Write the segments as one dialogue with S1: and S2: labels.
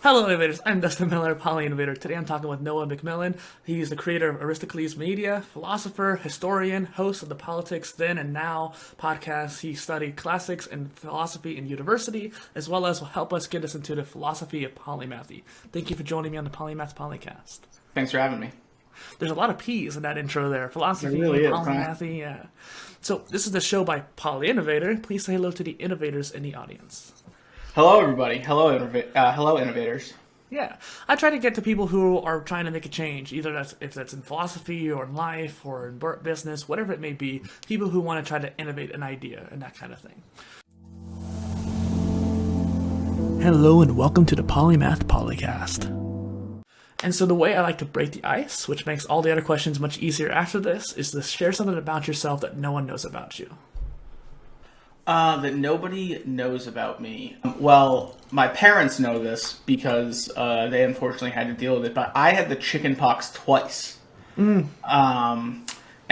S1: Hello, innovators. I'm Dustin Miller, PolyInnovator. Today I'm talking with Noah McMillan. He's the creator of Aristocles Media, philosopher, historian, host of the Politics Then and Now podcast. He studied classics and philosophy in university, as well as will help us get us into the philosophy of polymathy. Thank you for joining me on the Polymath Polycast.
S2: Thanks for having me.
S1: There's a lot of P's in that intro there. Philosophy,
S2: There really is,
S1: polymathy, yeah. So this is the show by PolyInnovator. Please say hello to the innovators in the audience.
S2: Hello, everybody. Hello, innovators.
S1: Yeah, I try to get to people who are trying to make a change, either if that's in philosophy or in life or in business, whatever it may be. People who want to try to innovate an idea and that kind of thing. Hello and welcome to the Polymath Polycast. And so the way I like to break the ice, which makes all the other questions much easier after this, is to share something about yourself that no one knows about you.
S2: That nobody knows about me. Well, my parents know this because they unfortunately had to deal with it, but I had the chicken pox twice. And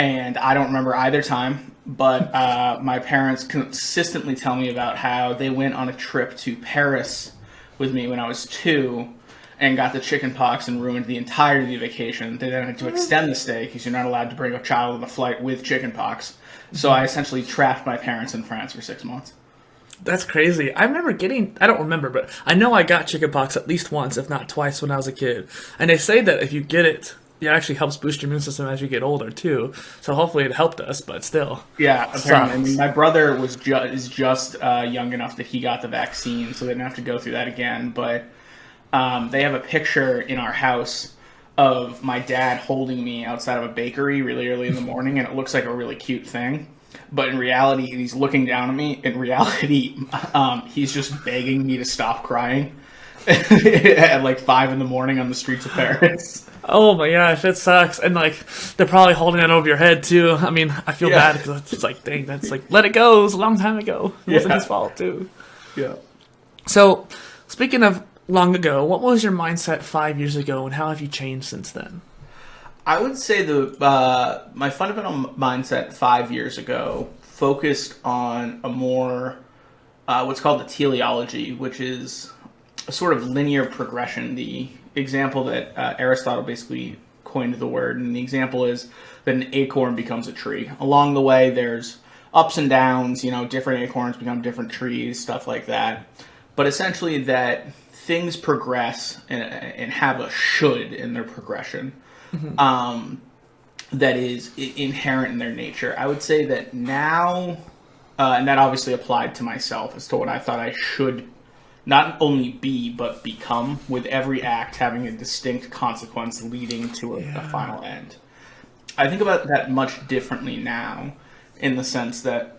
S2: I don't remember either time, but my parents consistently tell me about how they went on a trip to Paris with me when I was 2 and got the chicken pox and ruined the entirety of the vacation. They then had to extend the stay because you're not allowed to bring a child on the flight with chicken pox. So I essentially trapped my parents in France for 6 months.
S1: That's crazy. I don't remember, but I know I got chickenpox at least once, if not twice, when I was a kid. And they say that if you get it, it actually helps boost your immune system as you get older, too. So hopefully it helped us, but still.
S2: Yeah, apparently. I mean, my brother is just young enough that he got the vaccine, so they didn't have to go through that again. But they have a picture in our house of my dad holding me outside of a bakery really early in the morning, and it looks like a really cute thing. But in reality, he's looking down at me. In reality, he's just begging me to stop crying at like 5 in the morning on the streets of Paris.
S1: Oh my gosh, that sucks. And like, they're probably holding it over your head too. I mean, I feel bad because it's just like, dang, that's like, let it go. It was a long time ago. It wasn't his fault too.
S2: Yeah.
S1: So, speaking of long ago, what was your mindset 5 years ago, and how have you changed since then?
S2: I would say my fundamental mindset 5 years ago focused on a more what's called the teleology, which is a sort of linear progression. The example that Aristotle basically coined the word, and the example is that an acorn becomes a tree. Along the way, there's ups and downs. Different acorns become different trees, stuff like that. But essentially, that things progress and have a should in their progression. That is inherent in their nature. I would say that now, and that obviously applied to myself as to what I thought I should not only be, but become, with every act having a distinct consequence leading to a final end. I think about that much differently now, in the sense that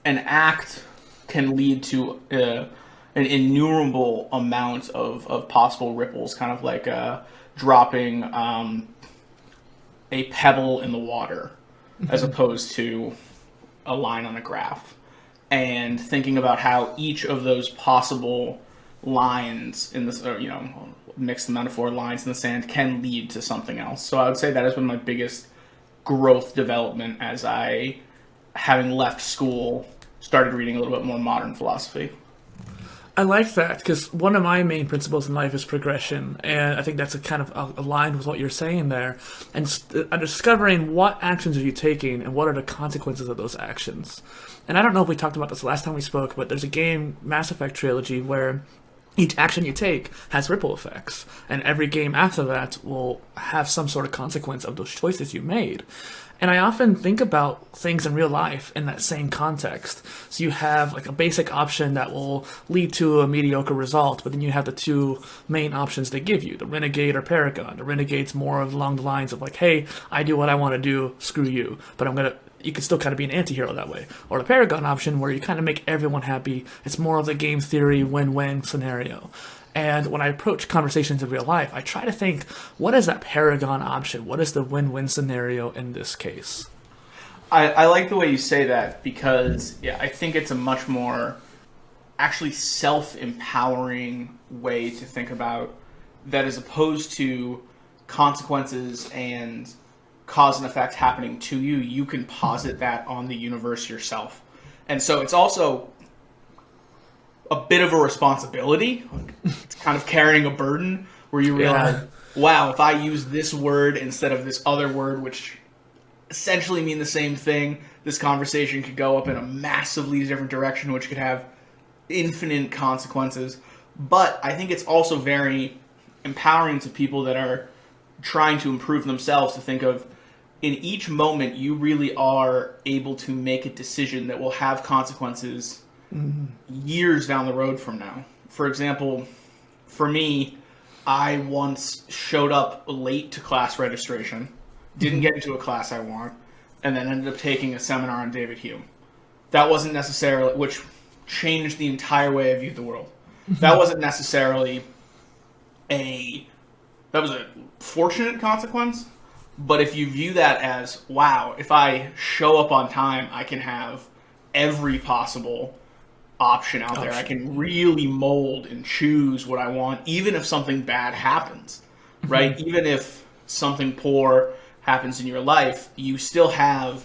S2: an act can lead to an innumerable amount of possible ripples, kind of like dropping a pebble in the water as opposed to a line on a graph. And thinking about how each of those possible lines in this, mix the metaphor, lines in the sand, can lead to something else. So I would say that has been my biggest growth development as I, having left school, started reading a little bit more modern philosophy.
S1: I like that, because one of my main principles in life is progression, and I think that's kind of aligned with what you're saying there. And discovering what actions are you taking and what are the consequences of those actions. And I don't know if we talked about this last time we spoke, but there's a game, Mass Effect trilogy, where each action you take has ripple effects, and every game after that will have some sort of consequence of those choices you made. And I often think about things in real life in that same context. So you have like a basic option that will lead to a mediocre result, but then you have the two main options they give you, the Renegade or Paragon. The Renegade's more along the lines of like, hey, I do what I want to do, screw you, but you can still kind of be an anti-hero that way. Or the Paragon option, where you kind of make everyone happy. It's more of the game theory win-win scenario. And when I approach conversations in real life, I try to think, what is that Paragon option? What is the win-win scenario in this case?
S2: I like the way you say that, because I think it's a much more actually self-empowering way to think about that, as opposed to consequences and cause and effect happening to you. You can posit that on the universe yourself. And so it's also a bit of a responsibility. It's kind of carrying a burden where you realize, wow, if I use this word instead of this other word, which essentially mean the same thing, this conversation could go up in a massively different direction, which could have infinite consequences. But I think it's also very empowering to people that are trying to improve themselves to think of, in each moment, you really are able to make a decision that will have consequences years down the road from now. For example, for me, I once showed up late to class registration, didn't get into a class I want, and then ended up taking a seminar on David Hume. That wasn't necessarily, which changed the entire way I viewed the world. That wasn't necessarily that was a fortunate consequence, but if you view that as, wow, if I show up on time, I can have every possible option out there. I can really mold and choose what I want, even if something bad happens, right? Even if something poor happens in your life, you still have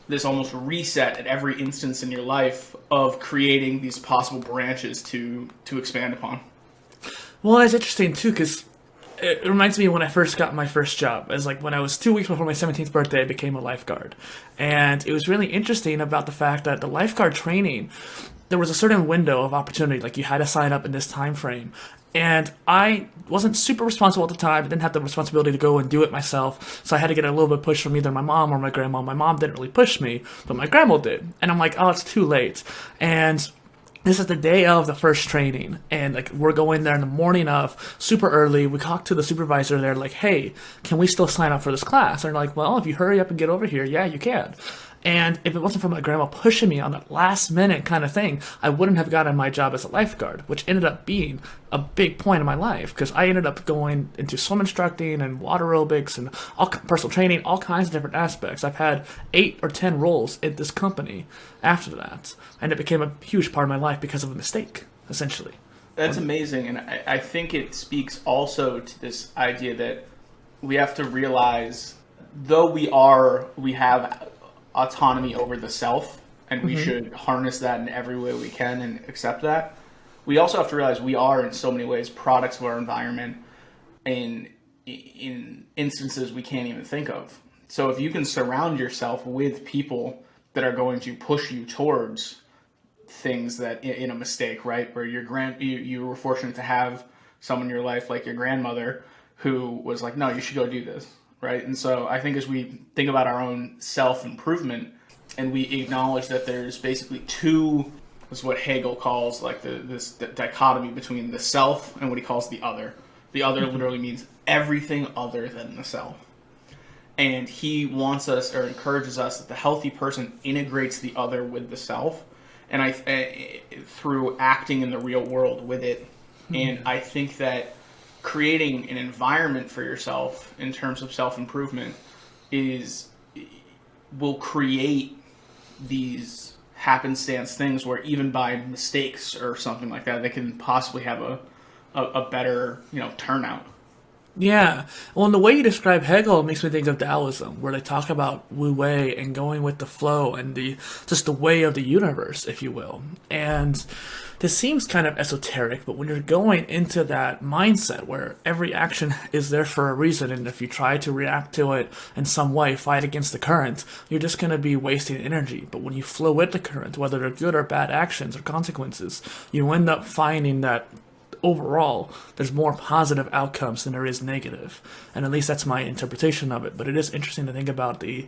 S2: this almost reset at every instance in your life of creating these possible branches to expand upon.
S1: Well, that's interesting too, because it reminds me of when I first got my first job. It was like when I was 2 weeks before my 17th birthday, I became a lifeguard. And it was really interesting about the fact that the lifeguard training, there was a certain window of opportunity. Like, you had to sign up in this time frame. And I wasn't super responsible at the time. I didn't have the responsibility to go and do it myself. So I had to get a little bit of push from either my mom or my grandma. My mom didn't really push me, but my grandma did. And I'm like, oh, it's too late. And this is the day of the first training, and like we're going there in the morning of, super early. We talk to the supervisor there, like, hey, can we still sign up for this class? And they're like, well, if you hurry up and get over here, yeah, you can. And if it wasn't for my grandma pushing me on that last minute kind of thing, I wouldn't have gotten my job as a lifeguard, which ended up being a big point in my life, because I ended up going into swim instructing and water aerobics and all personal training, all kinds of different aspects. I've had 8 or 10 roles at this company after that, and it became a huge part of my life because of a mistake, essentially.
S2: That's amazing, and I think it speaks also to this idea that we have to realize, though we have autonomy over the self, and we should harness that in every way we can and accept that, we also have to realize we are in so many ways products of our environment in instances we can't even think of. So if you can surround yourself with people that are going to push you towards things that in a mistake, right, where you were fortunate to have someone in your life like your grandmother who was like, no, you should go do this, right? And so I think as we think about our own self-improvement and we acknowledge that there's basically two, is what Hegel calls like this dichotomy between the self and what he calls the other. The other literally means everything other than the self. And he wants us, or encourages us, that the healthy person integrates the other with the self, and through acting in the real world with it. And I think that creating an environment for yourself in terms of self-improvement will create these happenstance things where even by mistakes or something like that, they can possibly have a better, turnout.
S1: Yeah. Well, and the way you describe Hegel makes me think of Taoism, where they talk about Wu Wei and going with the flow and just the way of the universe, if you will. And this seems kind of esoteric, but when you're going into that mindset where every action is there for a reason, and if you try to react to it in some way, fight against the current, you're just going to be wasting energy. But when you flow with the current, whether they're good or bad actions or consequences, you end up finding that overall there's more positive outcomes than there is negative. And at least that's my interpretation of it. But it is interesting to think about the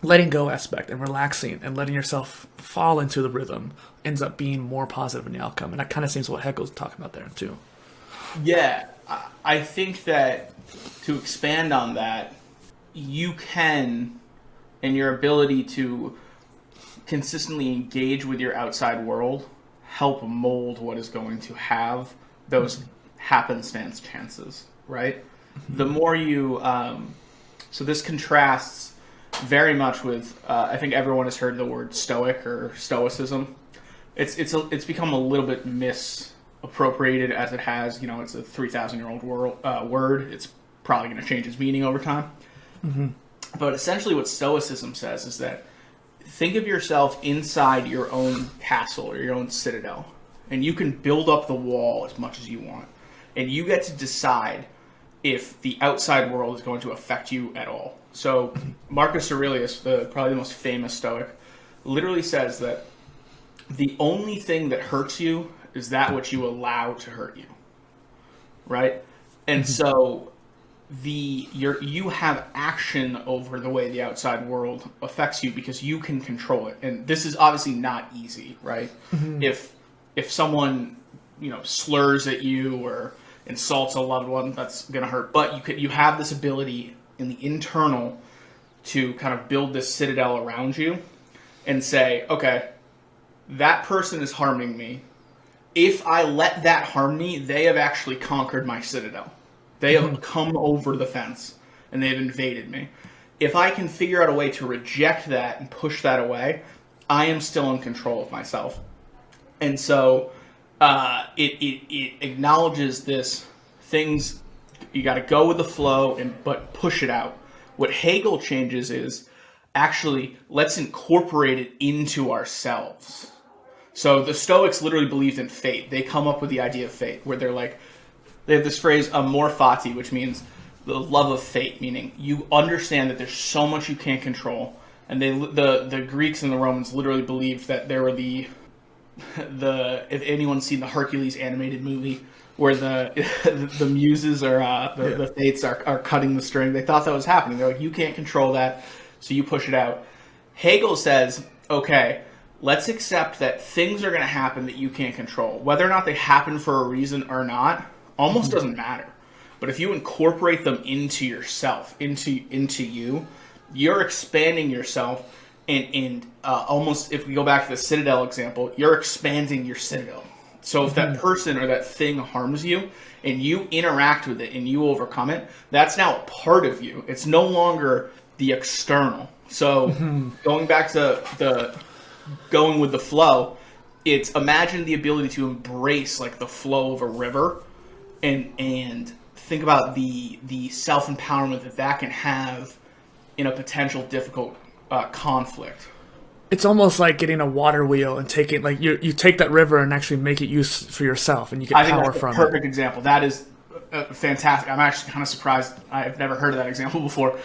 S1: letting go aspect and relaxing and letting yourself fall into the rhythm ends up being more positive in the outcome. And that kind of seems what Hegel's talking about there too.
S2: Yeah, I think that to expand on that, you can, and your ability to consistently engage with your outside world, help mold what is going to have those happenstance chances, right? The more you, so this contrasts very much with, I think everyone has heard the word Stoic or Stoicism. It's become a little bit misappropriated as it has, it's a 3,000-year-old word. It's probably going to change its meaning over time. But essentially what Stoicism says is that think of yourself inside your own castle or your own citadel. and you can build up the wall as much as you want, and you get to decide if the outside world is going to affect you at all. So Marcus Aurelius, probably the most famous Stoic, literally says that the only thing that hurts you is that which you allow to hurt you, right? And so you have action over the way the outside world affects you because you can control it. And this is obviously not easy, right? If someone, slurs at you or insults a loved one, that's going to hurt. But you have this ability in the internal to kind of build this citadel around you and say, okay, that person is harming me. If I let that harm me, they have actually conquered my citadel. They have come over the fence and they've invaded me. If I can figure out a way to reject that and push that away, I am still in control of myself. And so it acknowledges this things, you got to go with the flow but push it out. What Hegel changes is actually let's incorporate it into ourselves. So the Stoics literally believed in fate. They come up with the idea of fate where they're like, they have this phrase amor fati, which means the love of fate, meaning you understand that there's so much you can't control. And the Greeks and the Romans literally believed that there were if anyone's seen the Hercules animated movie where the muses or the fates are cutting the string, they thought that was happening. They're like, you can't control that, so you push it out. Hegel says, okay, let's accept that things are going to happen that you can't control. Whether or not they happen for a reason or not, almost doesn't matter. But if you incorporate them into yourself, into you, you're expanding yourself. And almost, if we go back to the citadel example, you're expanding your citadel. So if that person or that thing harms you and you interact with it and you overcome it, that's now a part of you. It's no longer the external. So going back to going with the flow, it's imagine the ability to embrace like the flow of a river and think about the self-empowerment that can have in a potential difficult conflict.
S1: It's almost like getting a water wheel and taking, like, you take that river and actually make it use for yourself, and you get power from it. I think that's
S2: a perfect example. That is fantastic. I'm actually kind of surprised. I've never heard of that example before.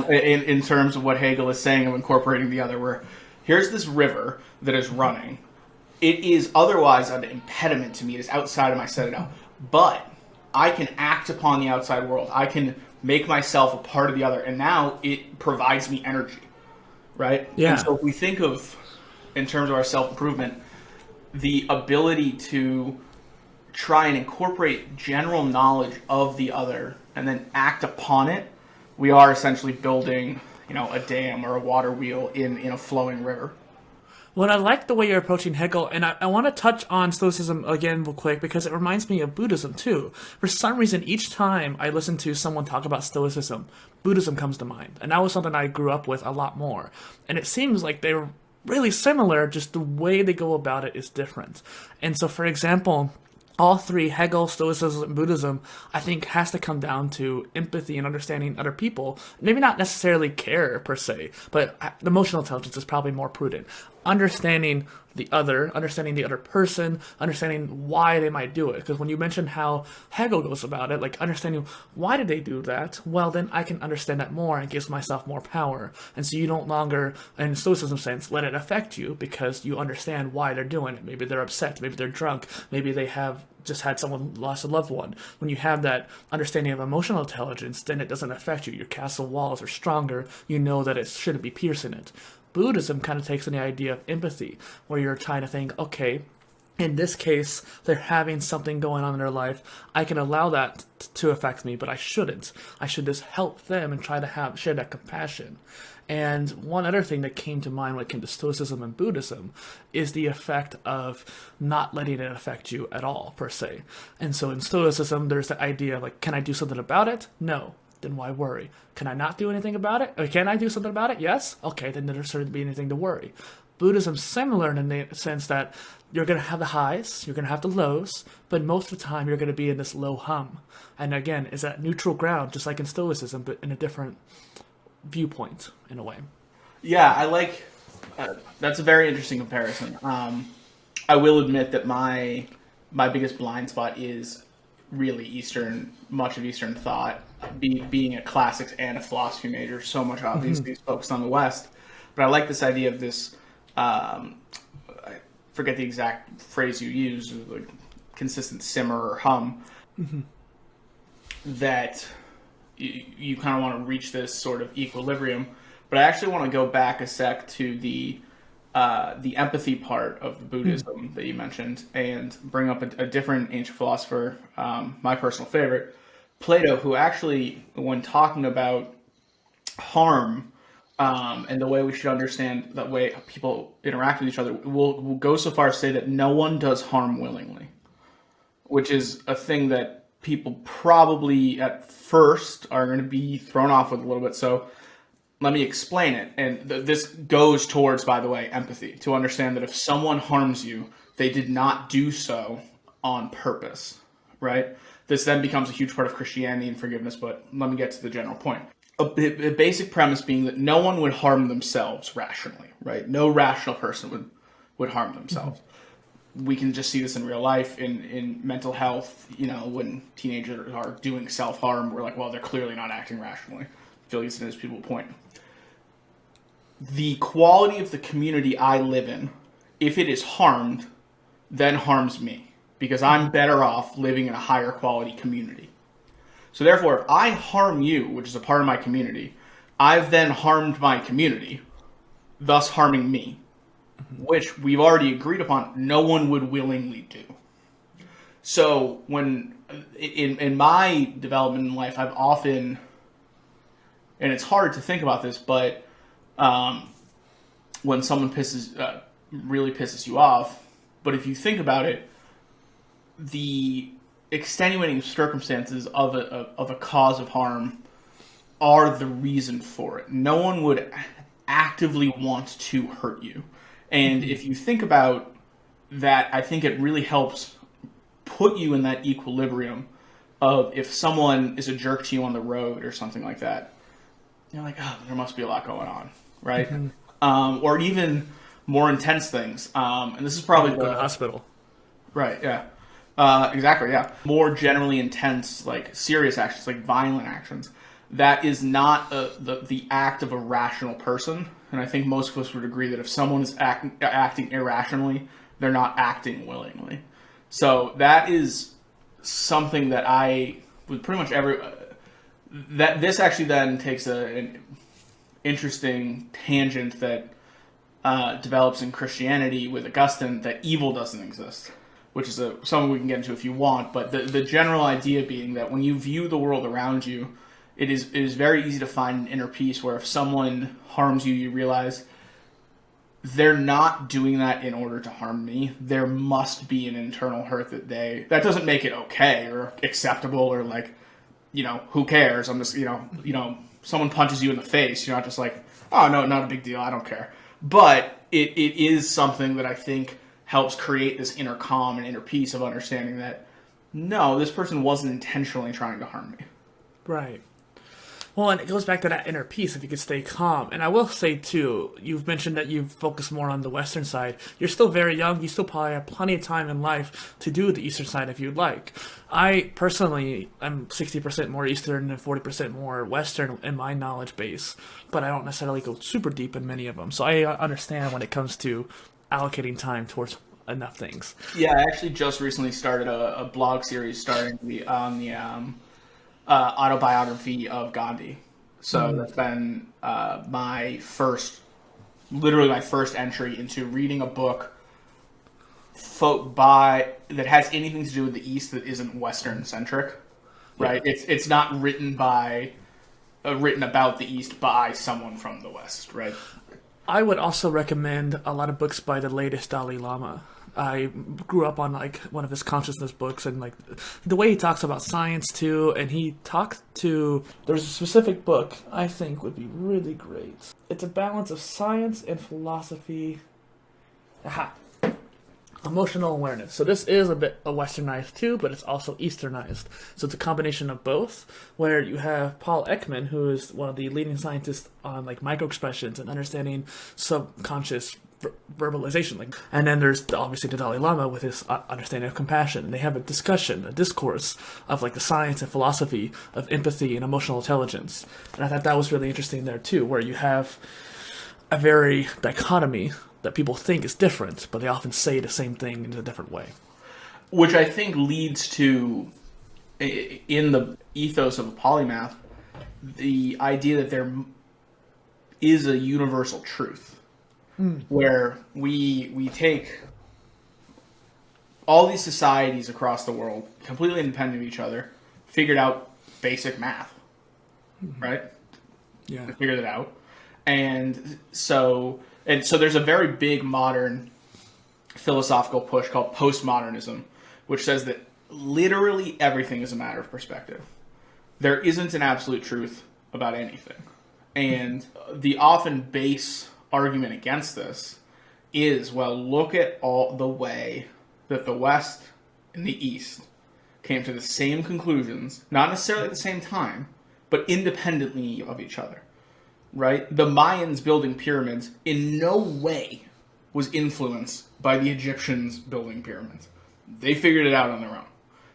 S2: In terms of what Hegel is saying of incorporating the other, where here's this river that is running. It is otherwise an impediment to me. It is outside of my citadel. But I can act upon the outside world. I can make myself a part of the other, and now it provides me energy. Right?
S1: Yeah.
S2: And so if we think of, in terms of our self-improvement, the ability to try and incorporate general knowledge of the other and then act upon it, we are essentially building, a dam or a water wheel in a flowing river.
S1: Well, I like the way you're approaching Hegel, and I want to touch on Stoicism again real quick because it reminds me of Buddhism too. For some reason, each time I listen to someone talk about Stoicism, Buddhism comes to mind, and that was something I grew up with a lot more. And it seems like they're really similar, just the way they go about it is different. And so, for example, all three, Hegel, Stoicism, and Buddhism, I think has to come down to empathy and understanding other people. Maybe not necessarily care, per se, but emotional intelligence is probably more prudent. Understanding the other person, understanding why they might do it. Because when you mentioned how Hegel goes about it, like understanding why did they do that, well, then I can understand that more and gives myself more power. And so you don't longer, in Stoicism sense, let it affect you because you understand why they're doing it. Maybe they're upset, maybe they're drunk, maybe they have just had someone lost a loved one. When you have that understanding of emotional intelligence, then it doesn't affect you. Your castle walls are stronger. You know that it shouldn't be piercing it. Buddhism kind of takes on the idea of empathy, where you're trying to think, okay, in this case, they're having something going on in their life. I can allow that to affect me, but I shouldn't. I should just help them and try to share that compassion. And one other thing that came to mind when it came to Stoicism and Buddhism is the effect of not letting it affect you at all, per se. And so in Stoicism, there's the idea of, like, can I do something about it? No. Then why worry? Can I not do anything about it? Or can I do something about it? Yes? Okay, then there shouldn't be anything to worry. Buddhism's similar in the sense that you're going to have the highs, you're going to have the lows, but most of the time you're going to be in this low hum. And again, it's that neutral ground, just like in Stoicism, but in a different viewpoint, in a way.
S2: Yeah, I like... that's a very interesting comparison. I will admit that my biggest blind spot is really much of Eastern thought, being a classics and a philosophy major. So much obviously is focused on the West, but I like this idea of this. I forget the exact phrase you use, like consistent simmer or hum. That you kind of want to reach this sort of equilibrium. But I actually want to go back a sec to the empathy part of Buddhism that you mentioned, and bring up a different ancient philosopher, my personal favorite, Plato, who actually, when talking about harm and the way we should understand the way people interact with each other, will go so far as to say that no one does harm willingly, which is a thing that people probably at first are going to be thrown off with a little bit. So let me explain it. And this goes towards, by the way, empathy, to understand that if someone harms you, they did not do so on purpose, right? This then becomes a huge part of Christianity and forgiveness, but let me get to the general point. A basic premise being that no one would harm themselves rationally, right? No rational person would harm themselves. We can just see this in real life, in mental health. When teenagers are doing self-harm, we're like, well, they're clearly not acting rationally. I feel like it's an indisputable point. The quality of the community I live in, if it is harmed, then harms me, because I'm better off living in a higher quality community. So therefore, if I harm you, which is a part of my community, I've then harmed my community, thus harming me, which we've already agreed upon no one would willingly do. So when in my development in life, I've often, and it's hard to think about this, but when someone really pisses you off, but if you think about it, the extenuating circumstances of a cause of harm are the reason for it. No one would actively want to hurt you. And if you think about that, I think it really helps put you in that equilibrium of, if someone is a jerk to you on the road or something like that, you're like, oh, there must be a lot going on, right? Or even more intense things. And this is probably
S1: go to the hospital.
S2: Right, yeah. Exactly, yeah. More generally intense, like serious actions, like violent actions. That is not the act of a rational person. And I think most of us would agree that if someone is acting irrationally, they're not acting willingly. So that is something that I would pretty much that this actually then takes an interesting tangent that develops in Christianity with Augustine, that evil doesn't exist, which is something we can get into if you want. But the general idea being that when you view the world around you, it is very easy to find an inner peace where if someone harms you, you realize they're not doing that in order to harm me. There must be an internal hurt that doesn't make it okay or acceptable or like, who cares? I'm just, someone punches you in the face. You're not just like, oh, no, not a big deal. I don't care. But it is something that I think helps create this inner calm and inner peace of understanding that, no, this person wasn't intentionally trying to harm me.
S1: Right. Well, and it goes back to that inner peace, if you could stay calm. And I will say, too, you've mentioned that you've focused more on the Western side. You're still very young. You still probably have plenty of time in life to do the Eastern side if you'd like. I, personally, am 60% more Eastern and 40% more Western in my knowledge base. But I don't necessarily go super deep in many of them. So I understand when it comes to allocating time towards enough things.
S2: Yeah, I actually just recently started a blog series starting on the autobiography of Gandhi. So that's been my first entry into reading a book that has anything to do with the East that isn't Western centric, right? Yeah. It's not written about the East by someone from the West, right?
S1: I would also recommend a lot of books by the latest Dalai Lama. I grew up on one of his consciousness books, and the way he talks about science too, and there's a specific book I think would be really great. It's a balance of science and philosophy. Emotional awareness. So this is a bit westernized too, but it's also easternized. So it's a combination of both, where you have Paul Ekman, who is one of the leading scientists on like microexpressions and understanding subconscious verbalization. And then there's obviously the Dalai Lama with his understanding of compassion. And they have a discussion, a discourse of like the science and philosophy of empathy and emotional intelligence. And I thought that was really interesting there too, where you have a very dichotomy that people think is different, but they often say the same thing in a different way.
S2: Which I think leads to, in the ethos of a polymath, the idea that there is a universal truth, where we take all these societies across the world, completely independent of each other, figured out basic math, right?
S1: Yeah.
S2: They figured it out. And so there's a very big modern philosophical push called postmodernism, which says that literally everything is a matter of perspective. There isn't an absolute truth about anything. And the often base argument against this is, well, look at all the way that the West and the East came to the same conclusions, not necessarily at the same time, but independently of each other. Right? The Mayans building pyramids in no way was influenced by the Egyptians building pyramids. They figured it out on their own.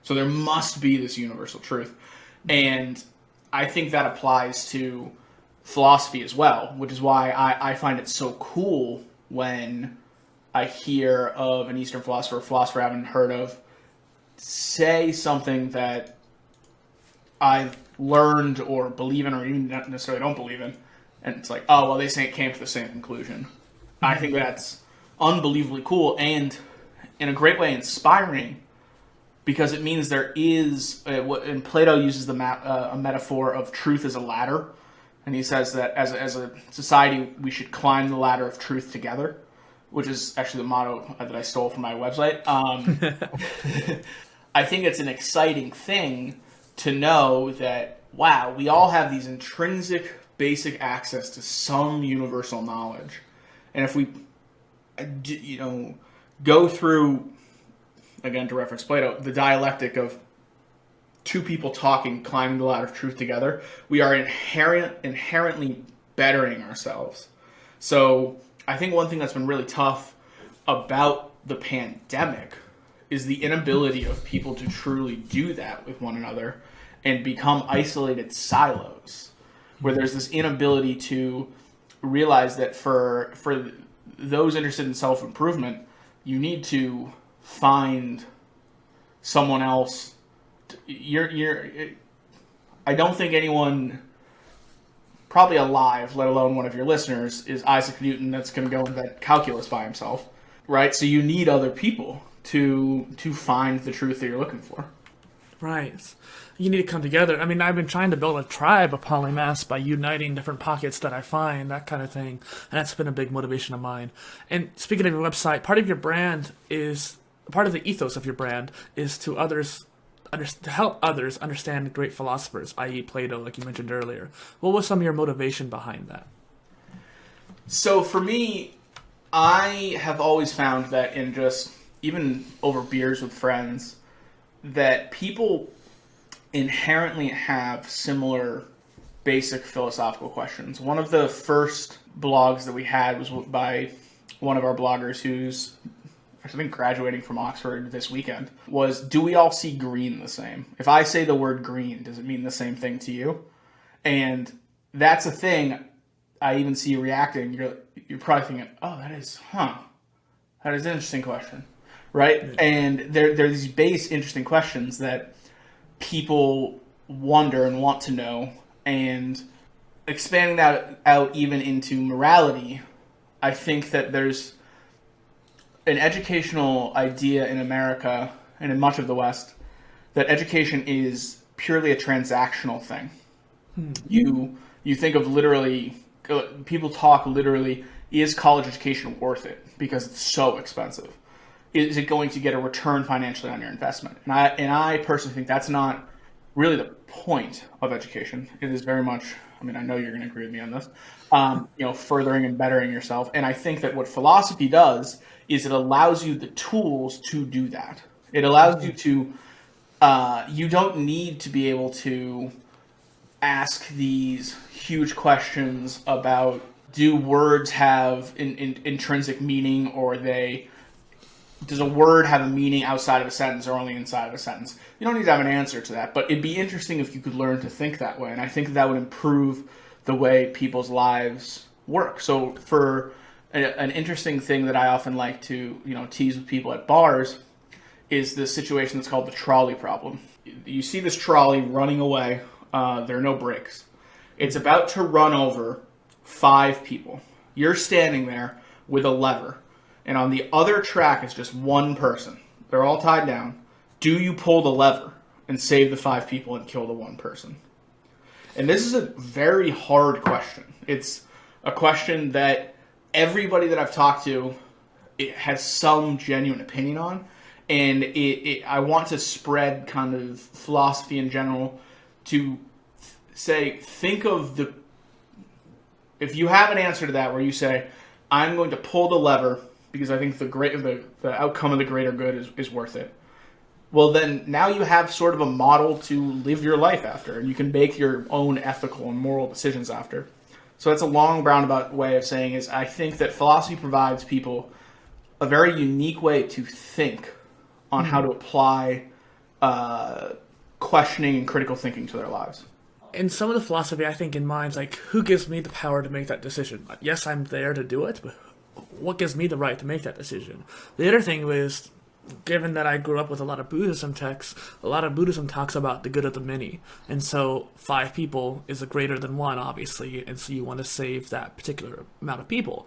S2: So there must be this universal truth. And I think that applies to philosophy as well, which is why I find it so cool when I hear of an Eastern philosopher, a philosopher I haven't heard of, say something that I've learned or believe in or even not necessarily don't believe in. And it's like, oh, well, they say it came to the same conclusion. I think that's unbelievably cool and, in a great way, inspiring, because it means there is, and Plato uses a metaphor of truth as a ladder, and he says that as a society, we should climb the ladder of truth together, which is actually the motto that I stole from my website. I think it's an exciting thing to know that, wow, we all have these intrinsic basic access to some universal knowledge. And if we, go through, again, to reference Plato, the dialectic of two people talking, climbing the ladder of truth together, we are inherently bettering ourselves. So I think one thing that's been really tough about the pandemic is the inability of people to truly do that with one another and become isolated silos, where there's this inability to realize that for those interested in self-improvement, you need to find someone else. I don't think anyone, probably alive, let alone one of your listeners, is Isaac Newton that's going to go invent calculus by himself, right? So you need other people to find the truth that you're looking for.
S1: Right. You need to come together. I mean, I've been trying to build a tribe of polymaths by uniting different pockets that I find, that kind of thing. And that's been a big motivation of mine. And speaking of your website, part of your brand is, part of the ethos of your brand is to help others understand great philosophers, i.e. Plato, like you mentioned earlier. What was some of your motivation behind that?
S2: So for me, I have always found that in just, even over beers with friends, that people inherently have similar basic philosophical questions. One of the first blogs that we had was by one of our bloggers who's actually been graduating from Oxford this weekend, was, do we all see green the same? If I say the word green, does it mean the same thing to you? And that's a thing. I even see you reacting. You're probably thinking, oh, that is an interesting question. Right? Yeah. And there are these base interesting questions that people wonder and want to know, and expanding that out even into morality, I think that there's an educational idea in America and in much of the West that education is purely a transactional thing. You think of literally, people talk literally, is college education worth it because it's so expensive? Is it going to get a return financially on your investment? And I personally think that's not really the point of education. It is very much, I mean, I know you're going to agree with me on this, furthering and bettering yourself. And I think that what philosophy does is it allows you the tools to do that. It allows you to, you don't need to be able to ask these huge questions about, do words have intrinsic meaning, or does a word have a meaning outside of a sentence or only inside of a sentence? You don't need to have an answer to that, but it'd be interesting if you could learn to think that way, and I think that would improve the way people's lives work. So for an interesting thing that I often like to tease with people at bars is this situation that's called the trolley problem. You see this trolley running away. There are no brakes. It's about to run over 5 people. You're standing there with a lever, and on the other track is just one person. They're all tied down. Do you pull the lever and save the 5 people and kill the one person? And this is a very hard question. It's a question that everybody that I've talked to has some genuine opinion on. And I want to spread kind of philosophy in general to say, think of if you have an answer to that where you say, I'm going to pull the lever because I think the outcome of the greater good is worth it. Well, then now you have sort of a model to live your life after, and you can make your own ethical and moral decisions after. So that's a long roundabout way of saying is I think that philosophy provides people a very unique way to think on how to apply questioning and critical thinking to their lives.
S1: And some of the philosophy I think in mind is like, who gives me the power to make that decision? Yes, I'm there to do it, but what gives me the right to make that decision? The other thing was, given that I grew up with a lot of Buddhism texts, a lot of Buddhism talks about the good of the many. And so 5 people is a greater than 1, obviously, and so you want to save that particular amount of people.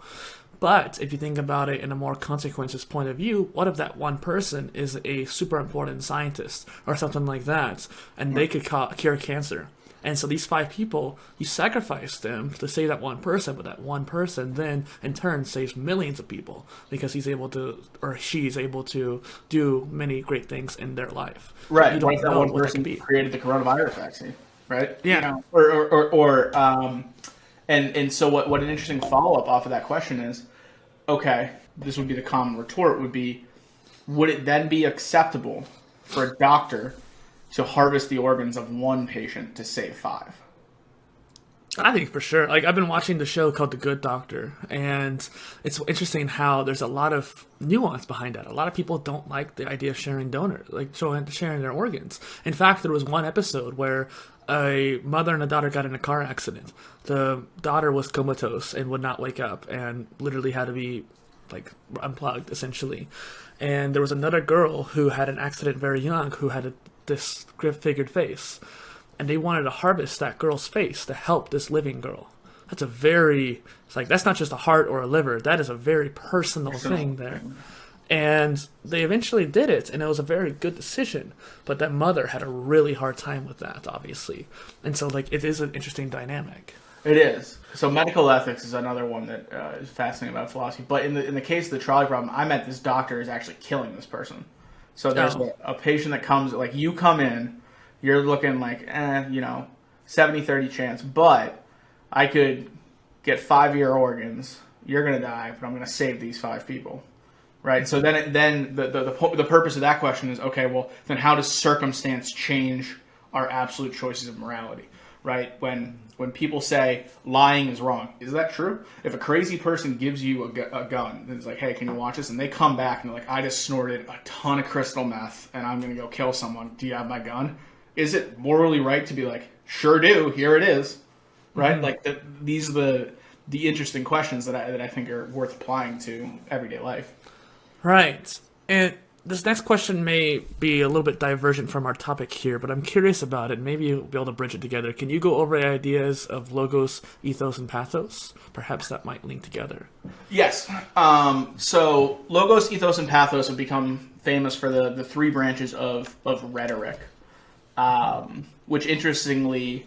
S1: But if you think about it in a more consequences point of view, what if that one person is a super important scientist or something like that, and they could cure cancer? And so these 5 people, you sacrifice them to save that one person, but that one person then, in turn, saves millions of people because he's able to, or she's able to do many great things in their life.
S2: Right.
S1: You don't
S2: that
S1: know
S2: one
S1: what
S2: person
S1: that could be.
S2: Created the coronavirus vaccine, right?
S1: Yeah.
S2: And so what an interesting follow-up off of that question is, okay, this would be the common retort would be, would it then be acceptable for a doctor to harvest the organs of one patient to save 5?
S1: I think for sure. Like, I've been watching the show called The Good Doctor, and it's interesting how there's a lot of nuance behind that. A lot of people don't like the idea of sharing sharing their organs. In fact, there was one episode where a mother and a daughter got in a car accident. The daughter was comatose and would not wake up and literally had to be unplugged, essentially. And there was another girl who had an accident very young who had this disfigured face, and they wanted to harvest that girl's face to help this living girl. That's not just a heart or a liver, that is a very personal thing there. And they eventually did it, and it was a very good decision, but that mother had a really hard time with that, obviously. And so it is an interesting dynamic.
S2: It is. So medical ethics is another one that is fascinating about philosophy. But in the case of the trolley problem, I met this doctor is actually killing this person. So there's a patient that comes, you come in, you're looking 70-30 chance, but I could get 5-year organs. You're going to die, but I'm going to save these 5 people. Right? So then the purpose of that question is, okay, well, then how does circumstance change our absolute choices of morality? Right? When people say lying is wrong, is that true? If a crazy person gives you a gun and it's like, hey, can you watch this? And they come back and they're like, I just snorted a ton of crystal meth and I'm going to go kill someone. Do you have my gun? Is it morally right to be like, sure do, here it is? Right? Mm-hmm. These are the interesting questions that I think are worth applying to everyday life.
S1: Right. And this next question may be a little bit divergent from our topic here, but I'm curious about it. Maybe you'll be able to bridge it together. Can you go over the ideas of logos, ethos, and pathos? Perhaps that might link together.
S2: Yes. So logos, ethos, and pathos have become famous for the 3 branches of rhetoric, which interestingly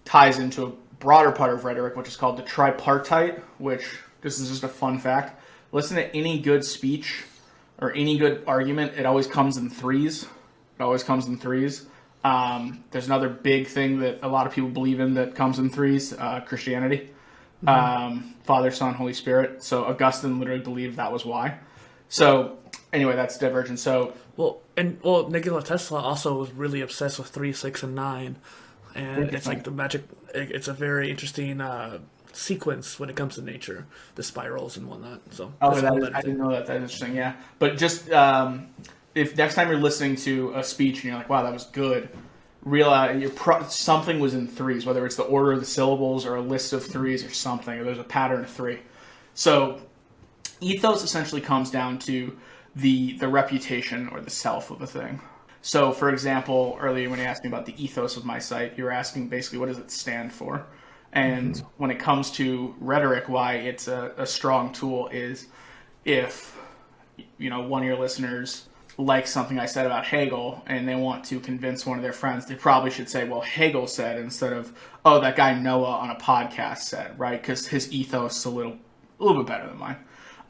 S2: ties into a broader part of rhetoric, which is called the tripartite, which, this is just a fun fact, listen to any good speech or any good argument, it always comes in threes. It always comes in threes. There's another big thing that a lot of people believe in that comes in threes, Christianity. Father, Son, Holy Spirit. So Augustine literally believed that was why. So anyway, that's divergent. So
S1: Nikola Tesla also was really obsessed with 3, 6, and 9, and it's like the magic. It's a very interesting sequence when it comes to nature, the spirals and whatnot. So
S2: I didn't know that. That's interesting. Yeah, but just if next time you're listening to a speech and you're like, "Wow, that was good," realize something was in threes, whether it's the order of the syllables or a list of threes or something, or there's a pattern of 3. So ethos essentially comes down to the reputation or the self of a thing. So, for example, earlier when you asked me about the ethos of my site, you were asking basically what does it stand for? And when it comes to rhetoric, why it's a strong tool is if, one of your listeners likes something I said about Hegel and they want to convince one of their friends, they probably should say, well, Hegel said, instead of, oh, that guy Noah on a podcast said, right? Because his ethos is a little bit better than mine.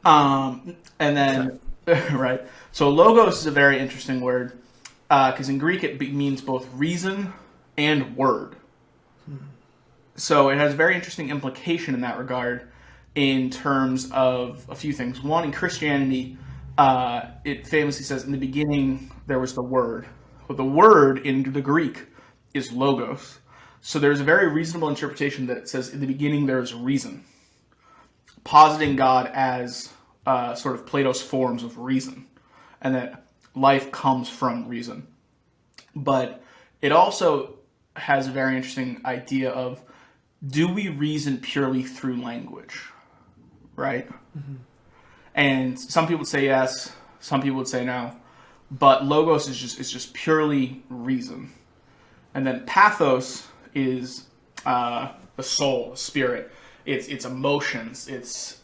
S2: And then, right. So logos is a very interesting word because in Greek it means both reason and word. So it has a very interesting implication in that regard in terms of a few things. One, in Christianity, it famously says, in the beginning there was the word. But the word in the Greek is logos. So there's a very reasonable interpretation that it says, in the beginning there is reason, positing God as sort of Plato's forms of reason, and that life comes from reason. But it also has a very interesting idea of, do we reason purely through language, right? And some people would say yes, some people would say no, but logos is just purely reason. And then pathos is the soul, the spirit. It's emotions. It's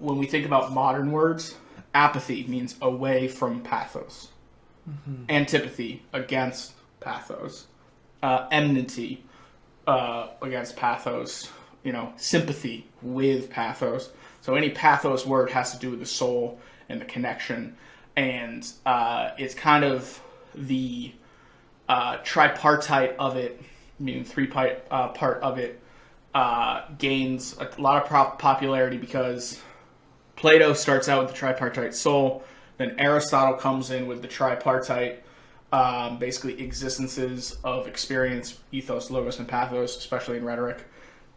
S2: when we think about modern words, apathy means away from pathos. Antipathy, against pathos. Enmity, against pathos. Sympathy with pathos. So any pathos word has to do with the soul and the connection. And it's kind of the tripartite of it, meaning three-part of it, gains a lot of popularity because Plato starts out with the tripartite soul, then Aristotle comes in with the tripartite, basically existences of experience, ethos, logos, and pathos, especially in rhetoric.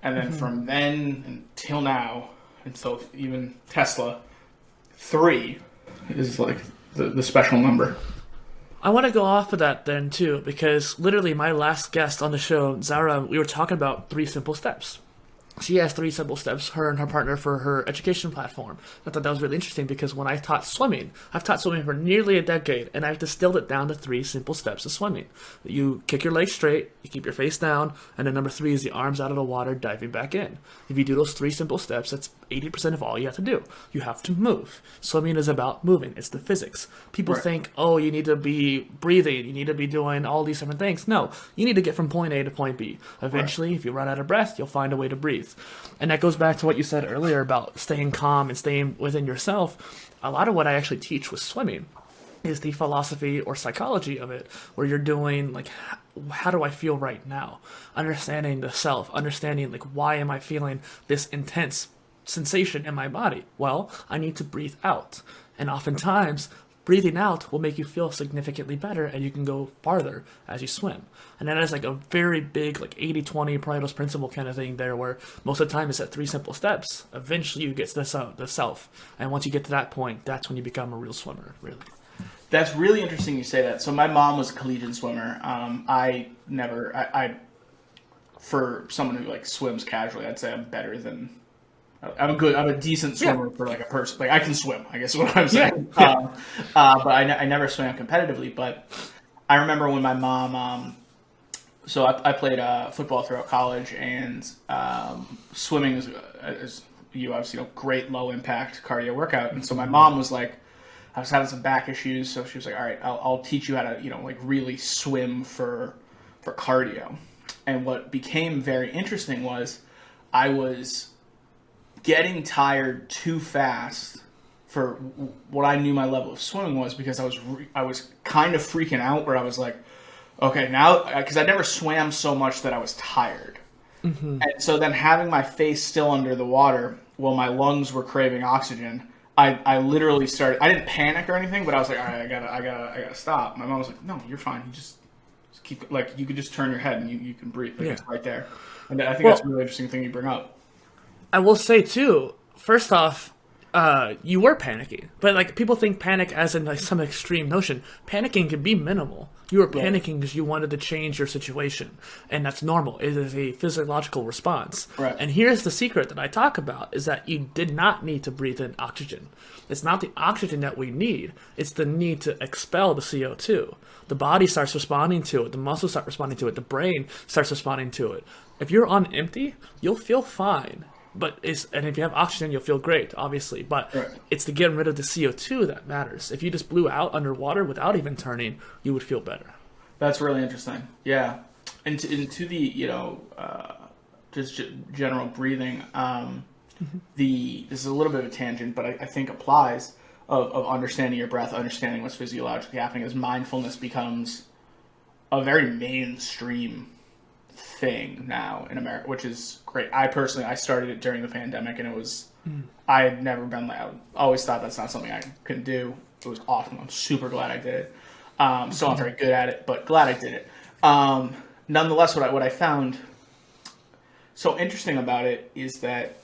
S2: And then from then until now, until even Tesla, 3 is like the special number.
S1: I want to go off of that then too, because literally my last guest on the show, Zara, we were talking about 3 simple steps. She has 3 simple steps, her and her partner, for her education platform. I thought that was really interesting because when I taught swimming, I've taught swimming for nearly a decade, and I've distilled it down to 3 simple steps of swimming. You kick your legs straight, you keep your face down, and then number 3 is the arms out of the water, diving back in. If you do those 3 simple steps, that's 80% of all you have to do. You have to move. Swimming is about moving. It's the physics. People think, oh, you need to be breathing, you need to be doing all these different things. No, you need to get from point A to point B. Eventually, if you run out of breath, you'll find a way to breathe. And that goes back to what you said earlier about staying calm and staying within yourself. A lot of what I actually teach with swimming is the philosophy or psychology of it, where you're doing like, how do I feel right now? Understanding the self, understanding like, why am I feeling this intense sensation in my body? Well, I need to breathe out. And oftentimes, breathing out will make you feel significantly better, and you can go farther as you swim. And that is like a very big, like 80-20 Pareto's principle kind of thing there, where most of the time it's at 3 simple steps. Eventually you get to the self. And once you get to that point, that's when you become a real swimmer, really.
S2: That's really interesting you say that. So my mom was a collegiate swimmer. For someone who like swims casually, I'd say I'm better than... I'm a decent swimmer for like a person. Like I can swim, I guess is what I'm saying. But I never swam competitively. But I remember when my mom, so I played football throughout college, and swimming is you obviously know, great low impact cardio workout. And so my mom was like, I was having some back issues, so she was like, all right, I'll teach you how to like really swim for cardio. And what became very interesting was I was getting tired too fast for what I knew my level of swimming was, because I was kind of freaking out, where I was like, Okay, now, because I never swam so much that I was tired. And so then having my face still under the water while my lungs were craving oxygen, I literally started, I didn't panic or anything, but I was like, all right, I gotta stop. My mom was like, no, you're fine. You just keep, like, you could just turn your head and you can breathe. Like, it's right there. And I think that's a really interesting thing you bring up.
S1: I will say too, first off, you were panicking, but like people think panic as in like some extreme notion. Panicking can be minimal. You were panicking because you wanted to change your situation, and that's normal. It is a physiological response.
S2: Right.
S1: And here's the secret that I talk about: is that you did not need to breathe in oxygen. It's not the oxygen that we need; it's the need to expel the CO2. The body starts responding to it. The muscles start responding to it. The brain starts responding to it. If you're on empty, you'll feel fine. And if you have oxygen, you'll feel great, obviously. But it's the getting rid of the CO2 that matters. If you just blew out underwater without even turning, you would feel better.
S2: That's really interesting. Yeah. And to the, just general breathing, this is a little bit of a tangent, but I think applies of understanding your breath, understanding what's physiologically happening as mindfulness becomes a very mainstream thing now in America, which is great. I started it during the pandemic, and it was, I had never been, I always thought that's not something I could do. It was awesome. I'm super glad I did it. Still not very good at it, but glad I did it. Nonetheless, what I found so interesting about it is that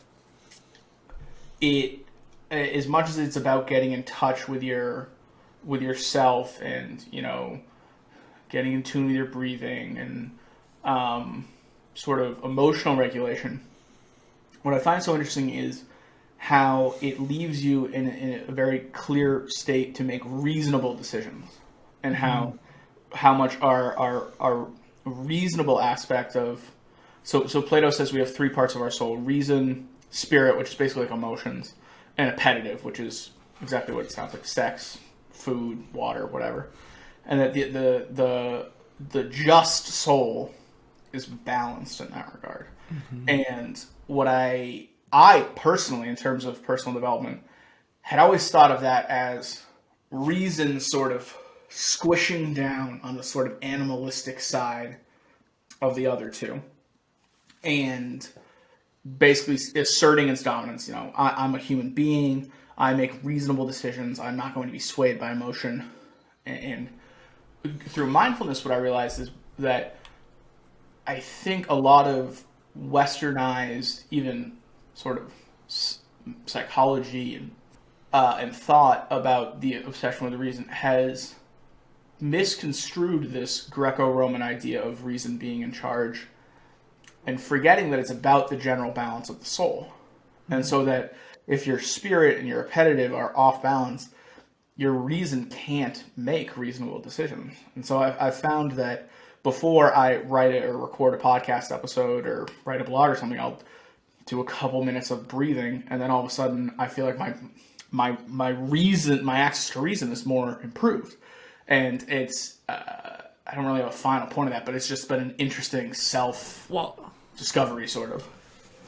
S2: it, as much as it's about getting in touch with yourself and, getting in tune with your breathing and sort of emotional regulation, what I find so interesting is how it leaves you in a very clear state to make reasonable decisions, and how much our reasonable aspect of so Plato says we have three parts of our soul: reason, spirit, which is basically like emotions, and appetitive, which is exactly what it sounds like: sex, food, water, whatever. And that the just soul is balanced in that regard. And what I personally, in terms of personal development, had always thought of that as reason sort of squishing down on the sort of animalistic side of the other two, and basically asserting its dominance. I'm a human being. I make reasonable decisions. I'm not going to be swayed by emotion. And through mindfulness, what I realized is that I think a lot of westernized, even sort of psychology and thought about the obsession with the reason has misconstrued this Greco-Roman idea of reason being in charge, and forgetting that it's about the general balance of the soul. And so that if your spirit and your appetitive are off balance, your reason can't make reasonable decisions. And so I've found that before I write it or record a podcast episode or write a blog or something, I'll do a couple minutes of breathing, and then all of a sudden I feel like my reason, my access to reason is more improved. And it's I don't really have a final point of that, but it's just been an interesting self-discovery, sort of.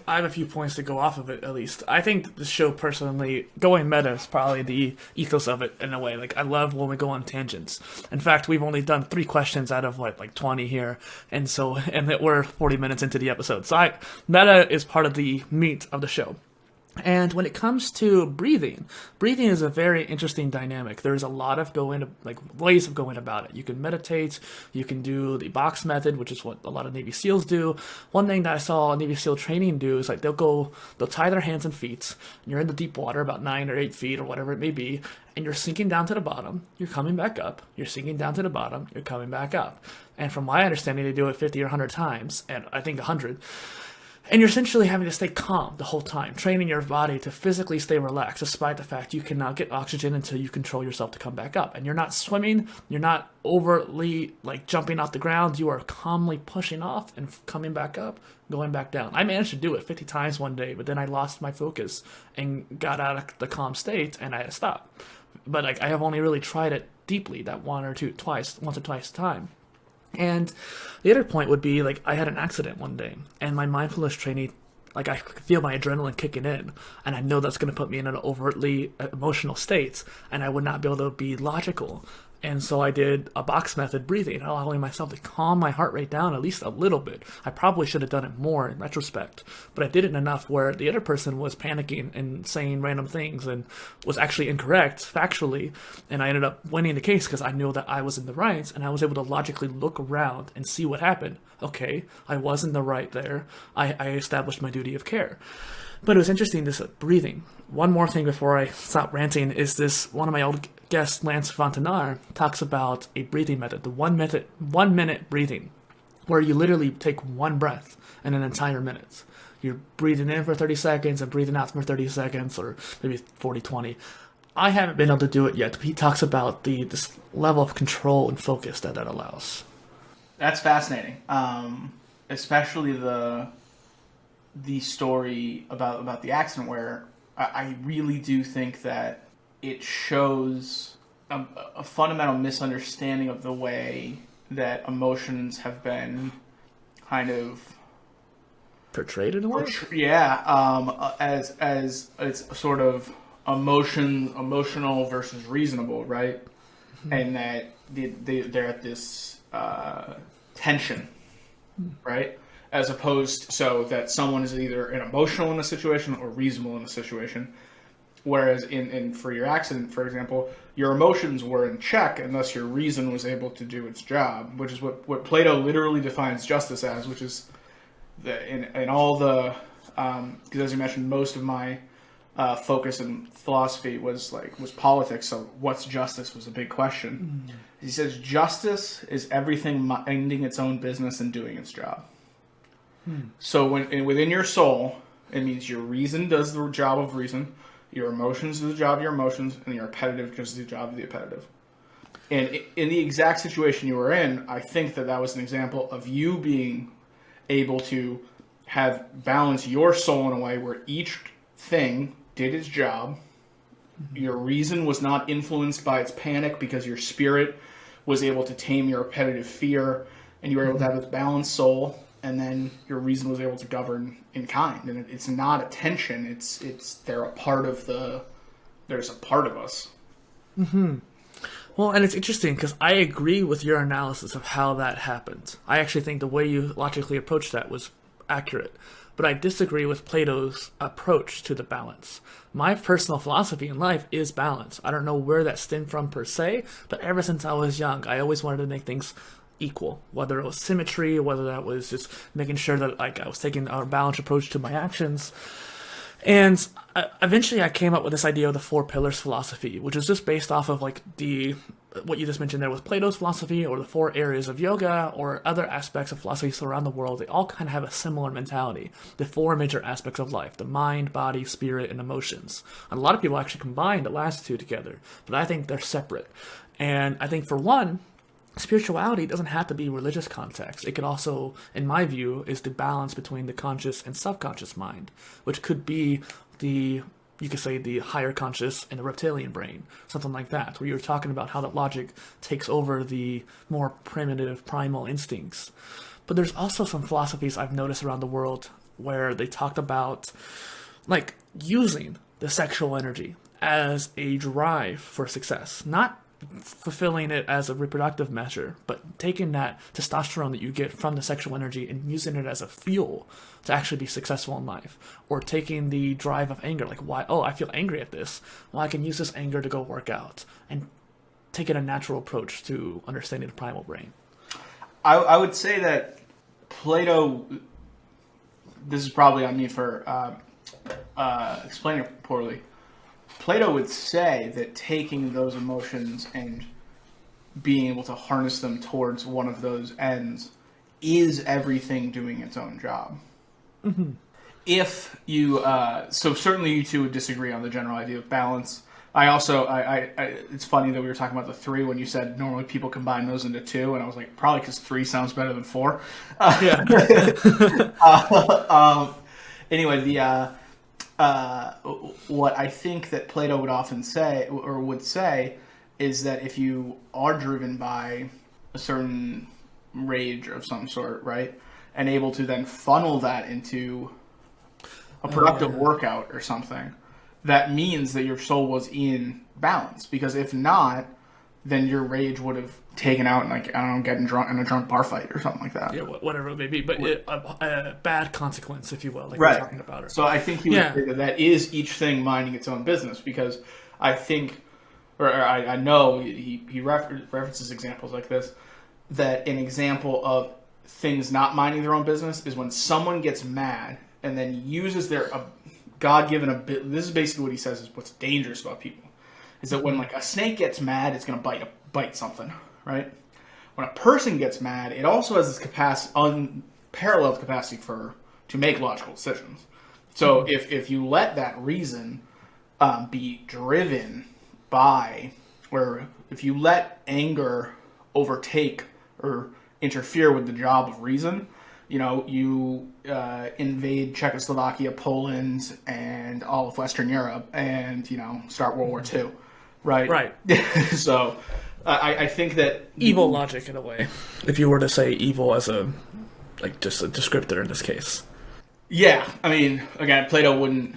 S1: I have a few points to go off of it, at least. I think the show, personally, going meta is probably the ethos of it, in a way. Like, I love when we go on tangents. In fact, we've only done 3 questions out of, like 20 here, and we're 40 minutes into the episode. So meta is part of the meat of the show. And when it comes to breathing is a very interesting dynamic. There's a lot of ways of going about it. You can meditate, you can do the box method, which is what a lot of Navy SEALs do. One thing that I saw a Navy SEAL training do is they'll tie their hands and feet, and you're in the deep water, about 9 or 8 feet or whatever it may be, and you're sinking down to the bottom, you're coming back up, you're sinking down to the bottom, you're coming back up. And from my understanding, they do it 50 or 100 times, and I think 100. And you're essentially having to stay calm the whole time, training your body to physically stay relaxed, despite the fact you cannot get oxygen until you control yourself to come back up. And you're not swimming, you're not overtly jumping off the ground, you are calmly pushing off and coming back up, going back down. I managed to do it 50 times one day, but then I lost my focus and got out of the calm state, and I had to stop. But I have only really tried it deeply that once or twice time. And the other point would be, I had an accident one day, and my mindfulness training, I feel my adrenaline kicking in, and I know that's going to put me in an overtly emotional state, and I would not be able to be logical. And so I did a box method breathing, allowing myself to calm my heart rate down at least a little bit. I probably should have done it more in retrospect, but I did it enough where the other person was panicking and saying random things and was actually incorrect factually. And I ended up winning the case because I knew that I was in the right, and I was able to logically look around and see what happened. Okay, I was in the right there. I established my duty of care. But it was interesting, this breathing. One more thing before I stop ranting is this, one of my old guests, Lance Fontenard, talks about a breathing method, the 1 minute breathing, where you literally take one breath in an entire minute. You're breathing in for 30 seconds and breathing out for 30 seconds, or maybe 40, 20. I haven't been able to do it yet, but he talks about this level of control and focus that allows.
S2: That's fascinating. Especially the story about the accident, where I really do think that it shows a fundamental misunderstanding of the way that emotions have been kind of
S1: Portrayed in a way?
S2: as it's sort of emotional versus reasonable, right? Mm-hmm. And that they're at this tension, right? As opposed so that someone is either emotional in a situation or reasonable in a situation. Whereas in for your accident, for example, your emotions were in check and thus your reason was able to do its job, which is what Plato literally defines justice as, which is in all the, because as you mentioned, most of my focus in philosophy was politics, so what's justice was a big question. Mm. He says justice is everything minding its own business and doing its job. So within your soul, it means your reason does the job of reason, your emotions do the job of your emotions, and your appetitive does the job of the appetitive. And in the exact situation you were in, I think that was an example of you being able to have balanced your soul in a way where each thing did its job. Mm-hmm. Your reason was not influenced by its panic because your spirit was able to tame your appetitive fear, and you were able to have this balanced soul. And then your reason was able to govern in kind, and it's not a tension. It's there's a part of us.
S1: Mm-hmm. Well, and it's interesting because I agree with your analysis of how that happened. I actually think the way you logically approached that was accurate, but I disagree with Plato's approach to the balance. My personal philosophy in life is balance. I don't know where that stemmed from per se, but ever since I was young, I always wanted to make things equal, whether it was symmetry, whether that was just making sure that I was taking a balanced approach to my actions. And eventually I came up with this idea of the 4 pillars philosophy, which is just based off of what you just mentioned there with Plato's philosophy, or the 4 areas of yoga, or other aspects of philosophies around the world. They all kind of have a similar mentality. The 4 major aspects of life: the mind, body, spirit, and emotions. And a lot of people actually combine the last 2 together, but I think they're separate. And I think for one, spirituality doesn't have to be religious context. It could also, in my view, is the balance between the conscious and subconscious mind, which could be you could say the higher conscious and the reptilian brain, something like that, where you're talking about how that logic takes over the more primitive primal instincts. But there's also some philosophies I've noticed around the world where they talked about using the sexual energy as a drive for success, not fulfilling it as a reproductive measure, but taking that testosterone that you get from the sexual energy and using it as a fuel to actually be successful in life. Or taking the drive of anger, I feel angry at this. Well, I can use this anger to go work out, and taking a natural approach to understanding the primal brain.
S2: I would say that Plato, this is probably on me for explaining it poorly, Plato would say that taking those emotions and being able to harness them towards one of those ends is everything doing its own job. Mm-hmm. If you, so certainly you two would disagree on the general idea of balance. I also, it's funny that we were talking about the 3 when you said normally people combine those into 2, and I was like, probably because 3 sounds better than 4.
S1: Yeah.
S2: Anyway, what I think that Plato would often say, or would say, is that if you are driven by a certain rage of some sort, right, and able to then funnel that into a productive workout or something, that means that your soul was in balance. Because if not, then your rage would have taken out and, like, I don't know, getting drunk in a drunk bar fight or something like that.
S1: Yeah, whatever it may be, but a bad consequence, if you will, like
S2: Right.
S1: we're talking about.
S2: So I think he would say that is each thing minding its own business, because I think, or I know he references examples like this, that an example of things not minding their own business is when someone gets mad and then uses their God-given ability. This is basically what he says is what's dangerous about people, is that when, like, a snake gets mad, it's going to bite something, right? When a person gets mad, it also has this unparalleled capacity to make logical decisions. So if you let that reason be driven by, or if you let anger overtake or interfere with the job of reason, you invade Czechoslovakia, Poland, and all of Western Europe, and start World War II, right?
S1: Right.
S2: So I think that
S1: evil logic, in a way, if you were to say evil as just a descriptor in this case.
S2: Yeah, I mean, again, Plato wouldn't.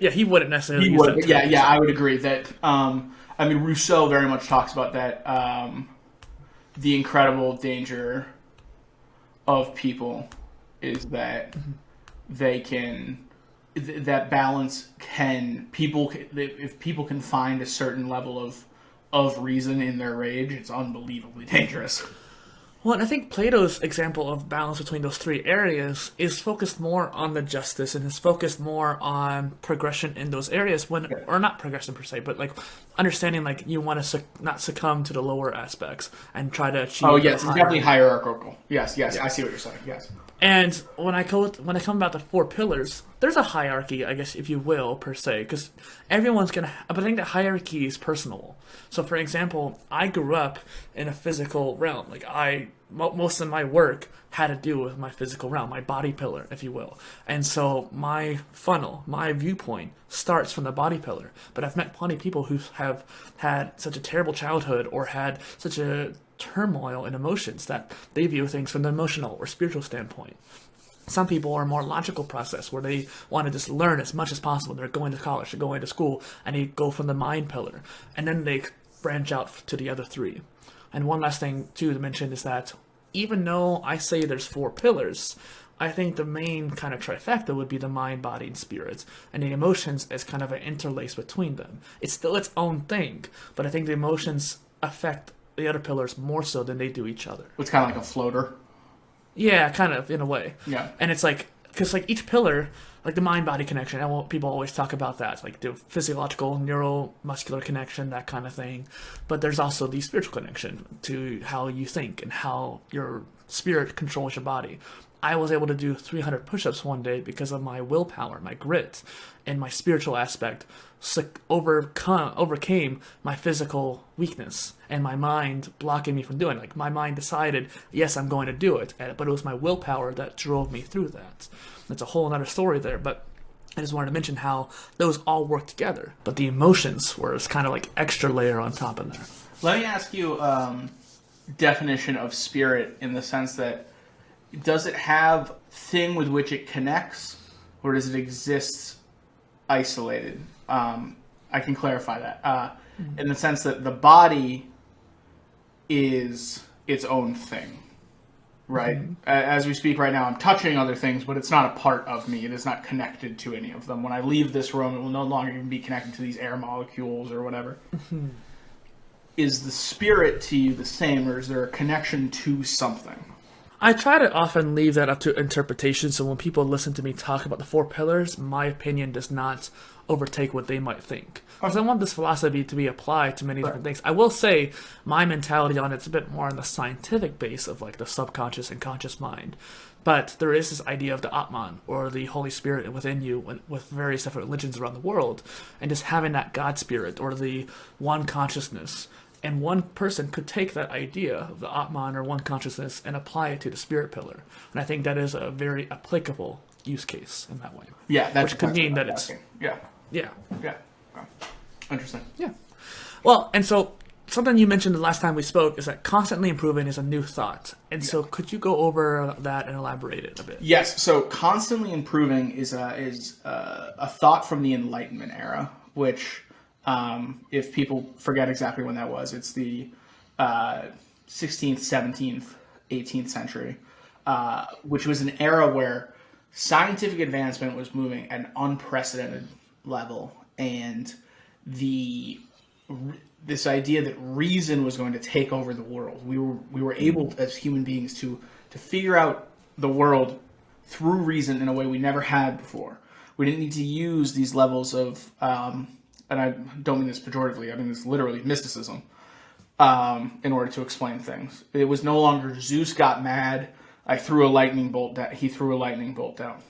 S1: Yeah, he wouldn't necessarily use that term.
S2: Yeah, I would agree that. I mean, Rousseau very much talks about that. The incredible danger of people is that that balance if people can find a certain level of reason in their rage, it's unbelievably dangerous.
S1: Well, and I think Plato's example of balance between those three areas is focused more on the justice and is focused more on progression in those areas or not progression per se, but like understanding like you want to not succumb to the lower aspects and try to achieve.
S2: Oh yes, it's definitely hierarchical. Yes, I see what you're saying. Yes.
S1: And when I come about the four pillars, there's a hierarchy, I guess, if you will, per se, because everyone's gonna. But I think that hierarchy is personal. So, for example, I grew up in a physical realm. Like most of my work had to do with my physical realm, my body pillar, if you will. And so my funnel, my viewpoint starts from the body pillar. But I've met plenty of people who have had such a terrible childhood or had such a turmoil in emotions that they view things from the emotional or spiritual standpoint. Some people are more logical process where they want to just learn as much as possible. They're going to college, they're going to school, and they go from the mind pillar. And then they branch out to the other three. And one last thing, too, to mention is that even though I say there's four pillars, I think the main kind of trifecta would be the mind, body, and spirit. And the emotions is kind of an interlace between them. It's still its own thing, but I think the emotions affect the other pillars more so than they do each other.
S2: It's kind of like a floater.
S1: Yeah, kind of, in a way.
S2: Yeah.
S1: And it's like, because like each pillar, like the mind-body connection, people always talk about that, like the physiological, neuromuscular connection, that kind of thing. But there's also the spiritual connection to how you think and how your spirit controls your body. I was able to do 300 push-ups one day because of my willpower, my grit, and my spiritual aspect overcame my physical weakness and my mind blocking me from doing it. Like my mind decided, yes, I'm going to do it, but it was my willpower that drove me through that. That's a whole other story there, but I just wanted to mention how those all work together. But the emotions were kind of like extra layer on top of there.
S2: Let me ask you definition of spirit in the sense that does it have thing with which it connects, or does it exist isolated? I can clarify that in the sense that the body is its own thing, right? Mm-hmm. As we speak right now, I'm touching other things, but it's not a part of me. It is not connected to any of them. When I leave this room, it will no longer even be connected to these air molecules or whatever. Mm-hmm. Is the spirit to you the same, or is there a connection to something?
S1: I try to often leave that up to interpretation, so when people listen to me talk about the four pillars, my opinion does not overtake what they might think. Because I want this philosophy to be applied to many different things. I will say my mentality on it's a bit more on the scientific base of like the subconscious and conscious mind. But there is this idea of the Atman, or the Holy Spirit within you, with various different religions around the world, and just having that God spirit, or the one consciousness. And one person could take that idea of the Atman or one consciousness and apply it to the spirit pillar. And I think that is a very applicable use case in that way.
S2: Yeah, that's
S1: which could mean that it's
S2: yeah.
S1: Okay.
S2: Interesting.
S1: Yeah. Well, and so something you mentioned the last time we spoke is that constantly improving is a new thought. And so could you go over that and elaborate it a bit?
S2: Yes. So constantly improving is a thought from the Enlightenment era, which If people forget exactly when that was, it's the 16th, 17th, 18th century, which was an era where scientific advancement was moving at an unprecedented level, and this idea that reason was going to take over the world. We were able as human beings to figure out the world through reason in a way we never had before. We didn't need to use these levels of, and I don't mean this pejoratively, I mean this literally, mysticism, in order to explain things. It was no longer Zeus got mad, I threw a lightning bolt down, he threw a lightning bolt down.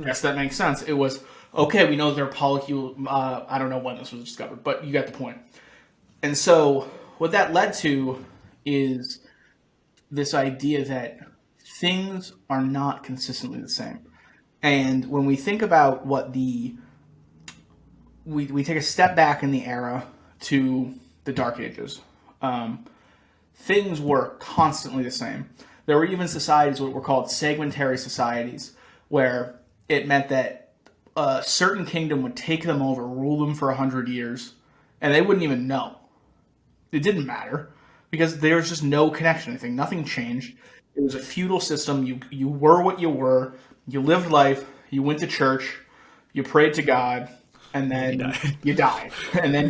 S2: Yes, that makes sense. It was, okay, we know they're polycule, I don't know when this was discovered, but you get the point. And so what that led to is this idea that things are not consistently the same. And when we think about what we take a step back in the era to the Dark Ages, things were constantly the same. There were even societies, what were called segmentary societies, where it meant that a certain kingdom would take them over, rule them for 100 years, and they wouldn't even know. It didn't matter because there was just no connection. Anything, nothing changed. It was a feudal system. You were what you were. You lived life. You went to church. You prayed to God, and then you died. And then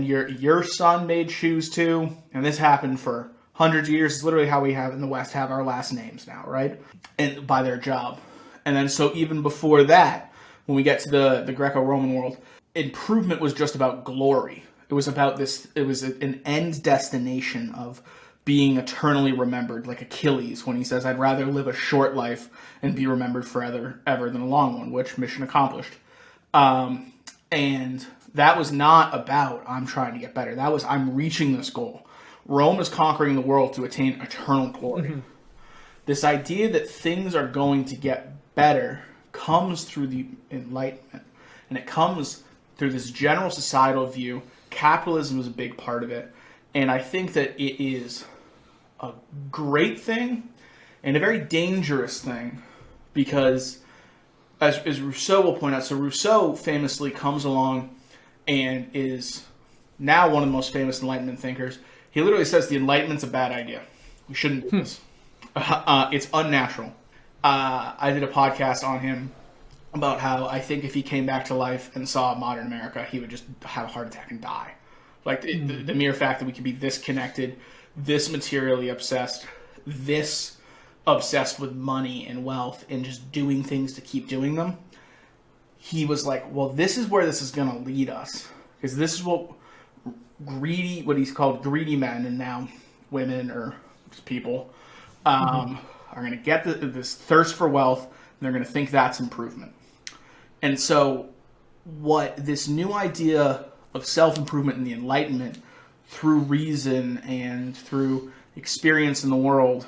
S2: your son made shoes too. And this happened for hundreds of years. It's literally how we have in the West have our last names now, right? And by their job. And then so even before that, when we get to the Greco-Roman world, improvement was just about glory. It was about this, it was an end destination of being eternally remembered, like Achilles when he says, I'd rather live a short life and be remembered forever than a long one, which mission accomplished. And that was not about, I'm trying to get better. That was, I'm reaching this goal. Rome is conquering the world to attain eternal glory. Mm-hmm. This idea that things are going to get better comes through the Enlightenment. And it comes through this general societal view. Capitalism is a big part of it. And I think that it is a great thing and a very dangerous thing because, as Rousseau will point out, so Rousseau famously comes along and is now one of the most famous Enlightenment thinkers. He literally says the Enlightenment's a bad idea. We shouldn't do this. It's unnatural. I did a podcast on him about how I think if he came back to life and saw modern America, he would just have a heart attack and die. Like the mere fact that we could be this connected, this materially obsessed, this obsessed with money and wealth and just doing things to keep doing them. He was like, well, this is where this is going to lead us. Because this is what he's called greedy men and now women or just people are going to get this thirst for wealth and they're going to think that's improvement. And so what this new idea of self-improvement in the Enlightenment through reason and through experience in the world,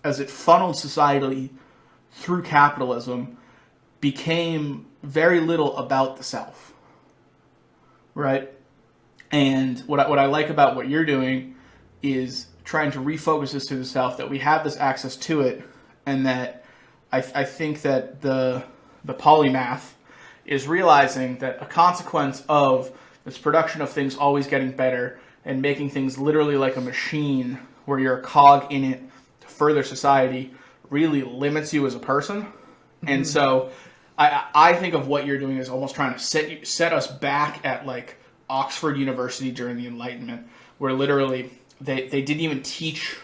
S2: as it funneled societally through capitalism, became very little about the self, right? And what I like about what you're doing is trying to refocus this to the self, that we have this access to it, and that I think that the polymath is realizing that a consequence of this production of things always getting better and making things literally like a machine where you're a cog in it to further society really limits you as a person. Mm-hmm. And so I think of what you're doing as almost trying to set us back at like Oxford University during the Enlightenment, where literally they didn't even teach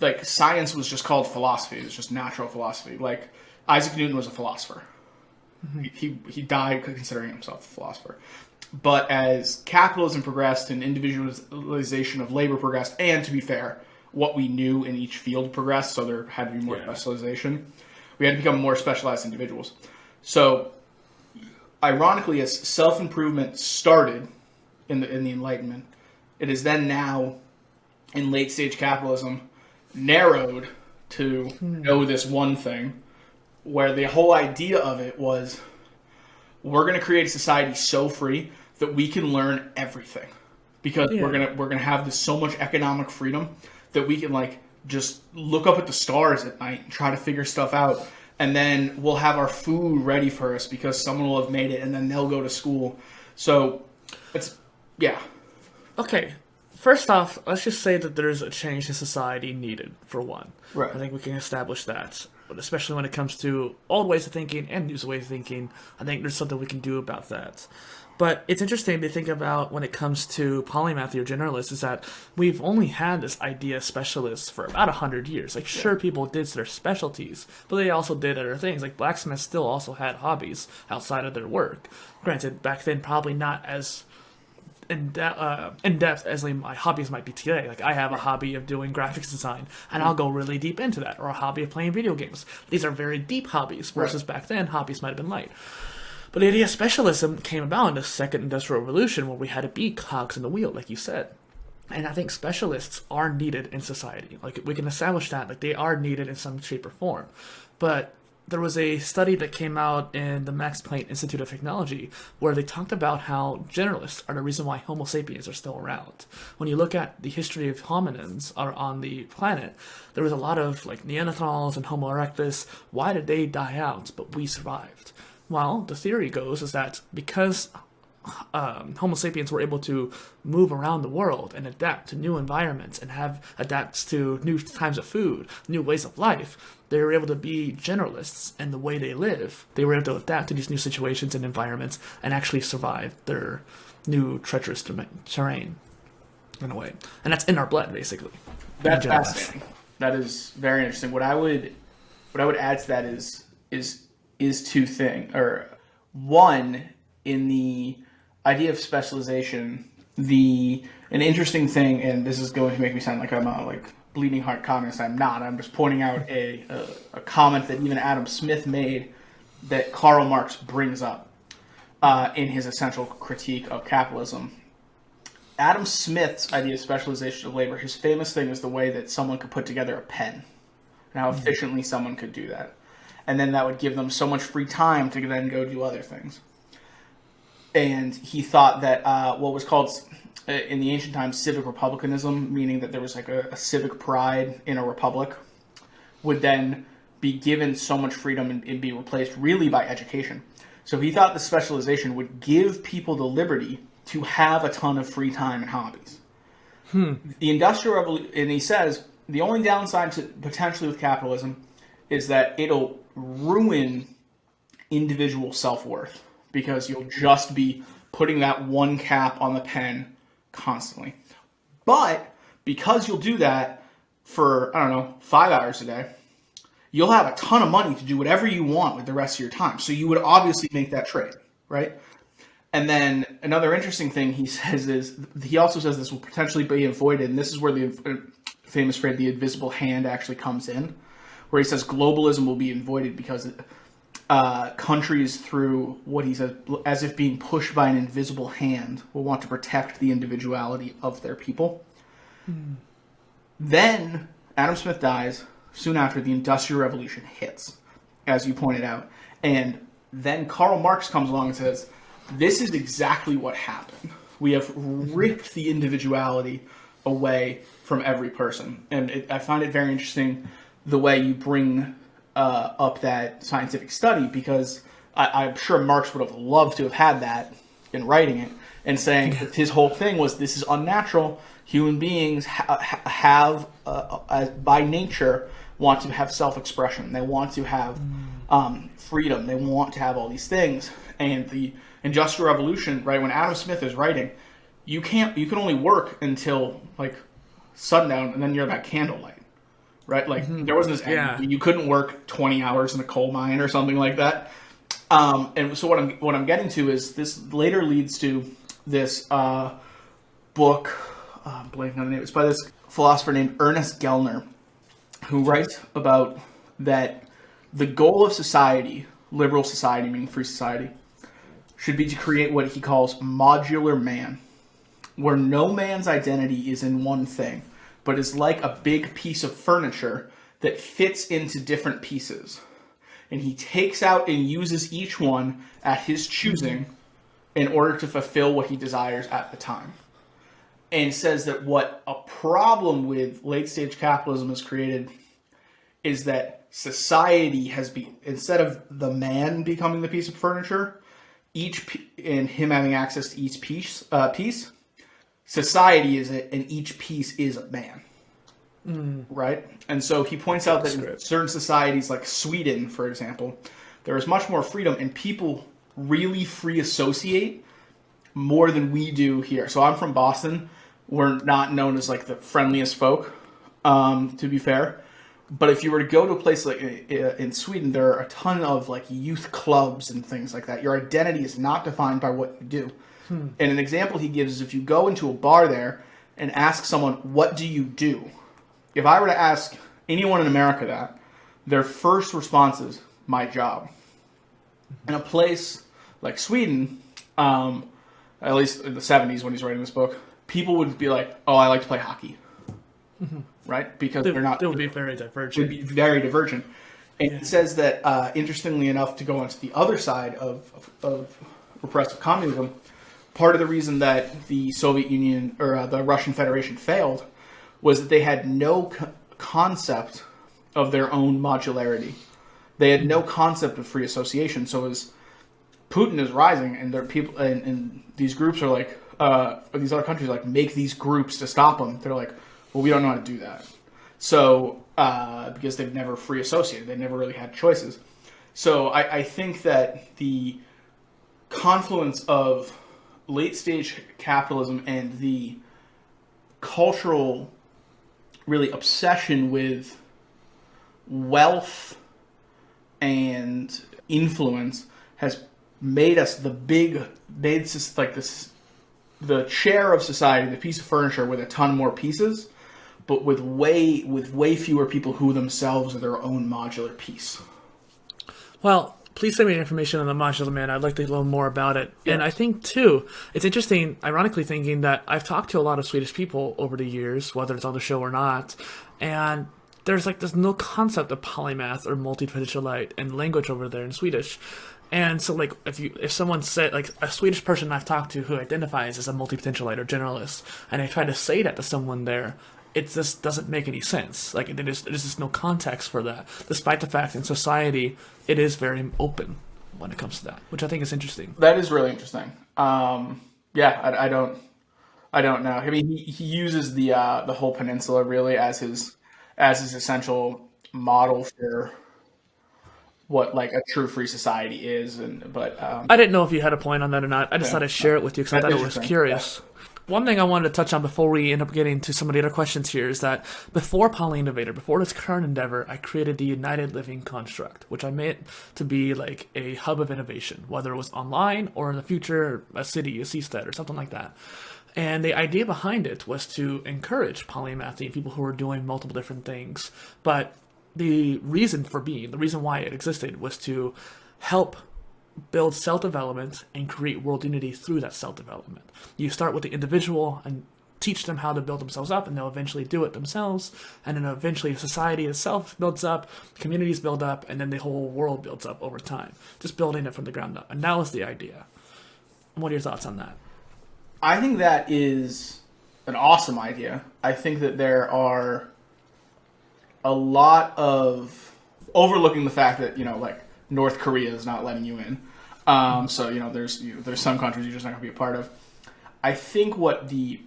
S2: like science was just called philosophy. It was just natural philosophy. Like Isaac Newton was a philosopher. Mm-hmm. He died considering himself a philosopher. But as capitalism progressed and individualization of labor progressed, and to be fair, what we knew in each field progressed, so there had to be more specialization. We had to become more specialized individuals. So, ironically, as self-improvement started in the Enlightenment, it is then now, in late-stage capitalism, narrowed to know this one thing, where the whole idea of it was, we're going to create a society so free that we can learn everything, because we're gonna have this so much economic freedom that we can like just look up at the stars at night and try to figure stuff out, and then we'll have our food ready for us because someone will have made it, and then they'll go to school. So it's, yeah.
S1: Okay, first off, let's just say that there's a change in society needed, for one.
S2: Right.
S1: I think we can establish that. But especially when it comes to old ways of thinking and new ways of thinking, I think there's something we can do about that. But it's interesting to think about when it comes to polymathy or generalists, is that we've only had this idea of specialists for about 100 years. Like, sure, people did their specialties, but they also did other things. Like, blacksmiths still also had hobbies outside of their work. Granted, back then, probably not as in depth as like my hobbies might be today. Like, I have a hobby of doing graphics design, and I'll go really deep into that, or a hobby of playing video games. These are very deep hobbies, versus back then, hobbies might have been light. But the idea of specialism came about in the Second Industrial Revolution, where we had to be cogs in the wheel, like you said. And I think specialists are needed in society. Like, we can establish that, like, they are needed in some shape or form. But there was a study that came out in the Max Planck Institute of Technology where they talked about how generalists are the reason why Homo sapiens are still around. When you look at the history of hominins on the planet, there was a lot of like Neanderthals and Homo erectus. Why did they die out, but we survived? Well, the theory goes is that because Homo sapiens were able to move around the world and adapt to new environments and adapt to new kinds of food, new ways of life, they were able to be generalists in the way they live. They were able to adapt to these new situations and environments and actually survive their new treacherous terrain, in a way. And that's in our blood, basically.
S2: That's fascinating. That is very interesting. What I would add to that is two things. Or one, in the idea of specialization, an interesting thing, and this is going to make me sound like I'm a bleeding heart communist. I'm not. I'm just pointing out a comment that even Adam Smith made that Karl Marx brings up in his essential critique of capitalism. Adam Smith's idea of specialization of labor, his famous thing is the way that someone could put together a pen and how efficiently someone could do that. And then that would give them so much free time to then go do other things. And he thought that what was called in the ancient times civic republicanism, meaning that there was like a civic pride in a republic, would then be given so much freedom and be replaced really by education. So he thought the specialization would give people the liberty to have a ton of free time and hobbies. The Industrial Revolution, and he says, the only downside to potentially with capitalism is that it'll ruin individual self-worth, because you'll just be putting that one cap on the pen constantly. But because you'll do that for, 5 hours a day, you'll have a ton of money to do whatever you want with the rest of your time. So you would obviously make that trade, right? And then another interesting thing he says is, he also says this will potentially be avoided, and this is where the famous phrase, the invisible hand, actually comes in, where he says globalism will be avoided because countries, through what he says, as if being pushed by an invisible hand, will want to protect the individuality of their people. Then Adam Smith dies. Soon after, the Industrial Revolution hits, as you pointed out. And then Karl Marx comes along and says, this is exactly what happened. We have ripped the individuality away from every person. And I find it very interesting the way you bring up that scientific study, because I'm sure Marx would have loved to have had that in writing it, and saying that his whole thing was, this is unnatural. Human beings have by nature, want to have self-expression. They want to have freedom. They want to have all these things. And the Industrial Revolution, right, when Adam Smith is writing, you can only work until like sundown, and then you're at candlelight. Right, like there wasn't this. Yeah. You couldn't work 20 hours in a coal mine or something like that. And so what I'm getting to is, this later leads to this book. I'm blanking on the name. It's by this philosopher named Ernest Gellner, who writes about that the goal of society, liberal society, meaning free society, should be to create what he calls modular man, where no man's identity is in one thing, but is like a big piece of furniture that fits into different pieces. And he takes out and uses each one at his choosing in order to fulfill what he desires at the time. And says that what a problem with late-stage capitalism has created is that society has instead of the man becoming the piece of furniture, and him having access to each piece, society is it, and each piece is a man. Right? And so he points out that in certain societies, like Sweden, for example, there is much more freedom, and people really free associate more than we do here. So I'm from Boston. We're not known as like the friendliest folk, to be fair. But if you were to go to a place like in Sweden, there are a ton of like youth clubs and things like that. Your identity is not defined by what you do. And an example he gives is if you go into a bar there and ask someone, what do you do? If I were to ask anyone in America that, their first response is, my job. In a place like Sweden, at least in the 70s when he's writing this book, people would be like, oh, I like to play hockey. Right? Because they're not...
S1: They would be very divergent.
S2: Would be very divergent. And it says that, interestingly enough, to go onto the other side of repressive communism, part of the reason that the Soviet Union or the Russian Federation failed was that they had no concept of their own modularity. They had no concept of free association. So as Putin is rising, and there are people, and these groups are like, these other countries like make these groups to stop them. They're like, well, we don't know how to do that. So because they've never free associated, they never really had choices. So I think that the confluence of late stage capitalism and the cultural really obsession with wealth and influence has made us the chair of society, the piece of furniture with a ton more pieces, but with way fewer people who themselves are their own modular piece.
S1: Well, please send me information on the modular man. I'd like to learn more about it.
S2: Yeah.
S1: And I think, too, it's interesting, ironically thinking that I've talked to a lot of Swedish people over the years, whether it's on the show or not, and there's no concept of polymath or multi-potentialite and language over there in Swedish. And so, like, if someone said, like, a Swedish person I've talked to who identifies as a multi-potentialite or generalist, and I try to say that to someone there, it just doesn't make any sense. Like, there's just no context for that, despite the fact in society it is very open when it comes to that, which I think is interesting.
S2: That is really interesting. I don't know. I mean, he uses the whole peninsula really as his essential model for what like a true free society is, but
S1: I didn't know if you had a point on that or not. I just thought I'd share it with you because I thought it was curious. Yeah. One thing I wanted to touch on before we end up getting to some of the other questions here is that before PolyInnovator, before this current endeavor, I created the United Living Construct, which I made to be like a hub of innovation, whether it was online or in the future, a city, a seastead, or something like that. And the idea behind it was to encourage polymathy, people who were doing multiple different things. But the reason why it existed was to help build self-development and create world unity through that self-development. You start with the individual and teach them how to build themselves up, and they'll eventually do it themselves, and then eventually society itself builds up, communities build up, and then the whole world builds up over time, just building it from the ground up. And that was the idea. What are your thoughts on that?
S2: I think that is an awesome idea. I think that there are a lot of overlooking the fact that, like North Korea is not letting you in. So, there's some countries you're just not going to be a part of. I think what the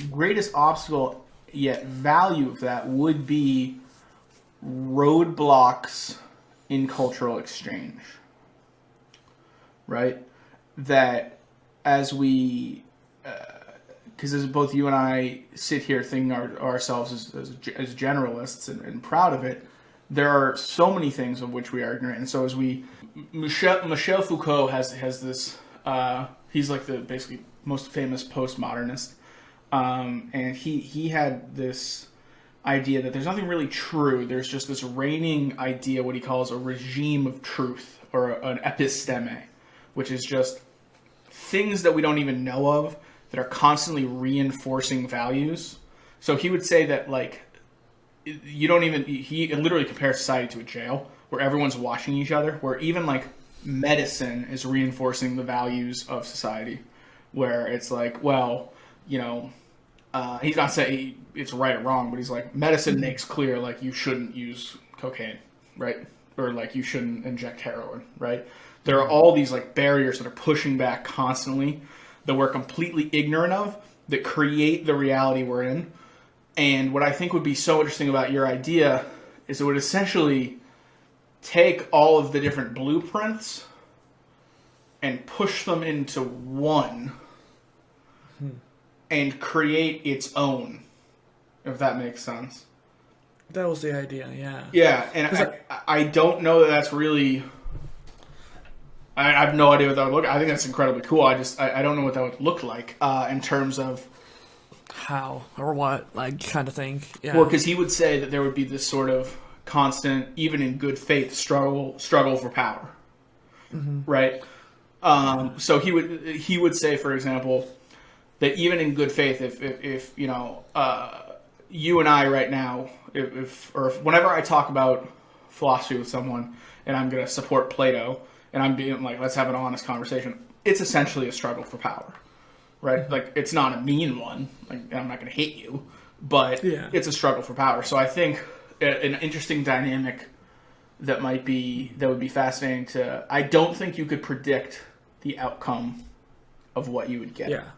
S2: greatest obstacle yet value of that would be roadblocks in cultural exchange. Right? That as we, because as both you and I sit here thinking ourselves as generalists and proud of it, there are so many things of which we are ignorant. And so as Michel Foucault has this, he's like the basically most famous postmodernist. And he had this idea that there's nothing really true. There's just this reigning idea, what he calls a regime of truth, or an episteme, which is just things that we don't even know of that are constantly reinforcing values. So he would say that, like, he literally compares society to a jail where everyone's watching each other, where even like medicine is reinforcing the values of society, where it's like, well, he's not saying it's right or wrong, but he's like, medicine makes clear, like, you shouldn't use cocaine, right? Or, like, you shouldn't inject heroin, right? There are all these, like, barriers that are pushing back constantly that we're completely ignorant of that create the reality we're in. And what I think would be so interesting about your idea is it would essentially take all of the different blueprints and push them into one and create its own, if that makes sense.
S1: That was the idea, yeah.
S2: Yeah, and I don't know that that's really... I have no idea what that would look like. I think that's incredibly cool. I don't know what that would look like in terms of...
S1: How or what, like, kind of thing. Yeah.
S2: Well, because he would say that there would be this sort of constant, even in good faith, struggle for power, right? So he would say, for example, that even in good faith, if you know, you and I right now, if whenever I talk about philosophy with someone and I'm going to support Plato and I'm being like, let's have an honest conversation, it's essentially a struggle for power. Right, like, it's not a mean one. Like, I'm not going to hate you, but it's a struggle for power. So I think an interesting dynamic that would be fascinating to. I don't think you could predict the outcome of what you would get.
S1: Yeah,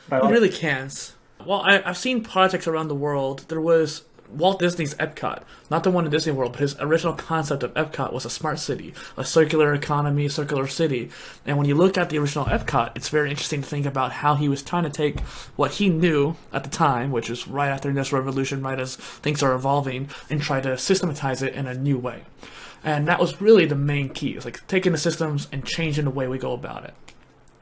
S1: you really can't. Well, I've seen projects around the world. There was Walt Disney's Epcot, not the one in Disney World, but his original concept of Epcot was a smart city, a circular economy, circular city. And when you look at the original Epcot, it's very interesting to think about how he was trying to take what he knew at the time, which is right after the Industrial Revolution, right as things are evolving, and try to systematize it in a new way. And that was really the main key. It's like taking the systems and changing the way we go about it.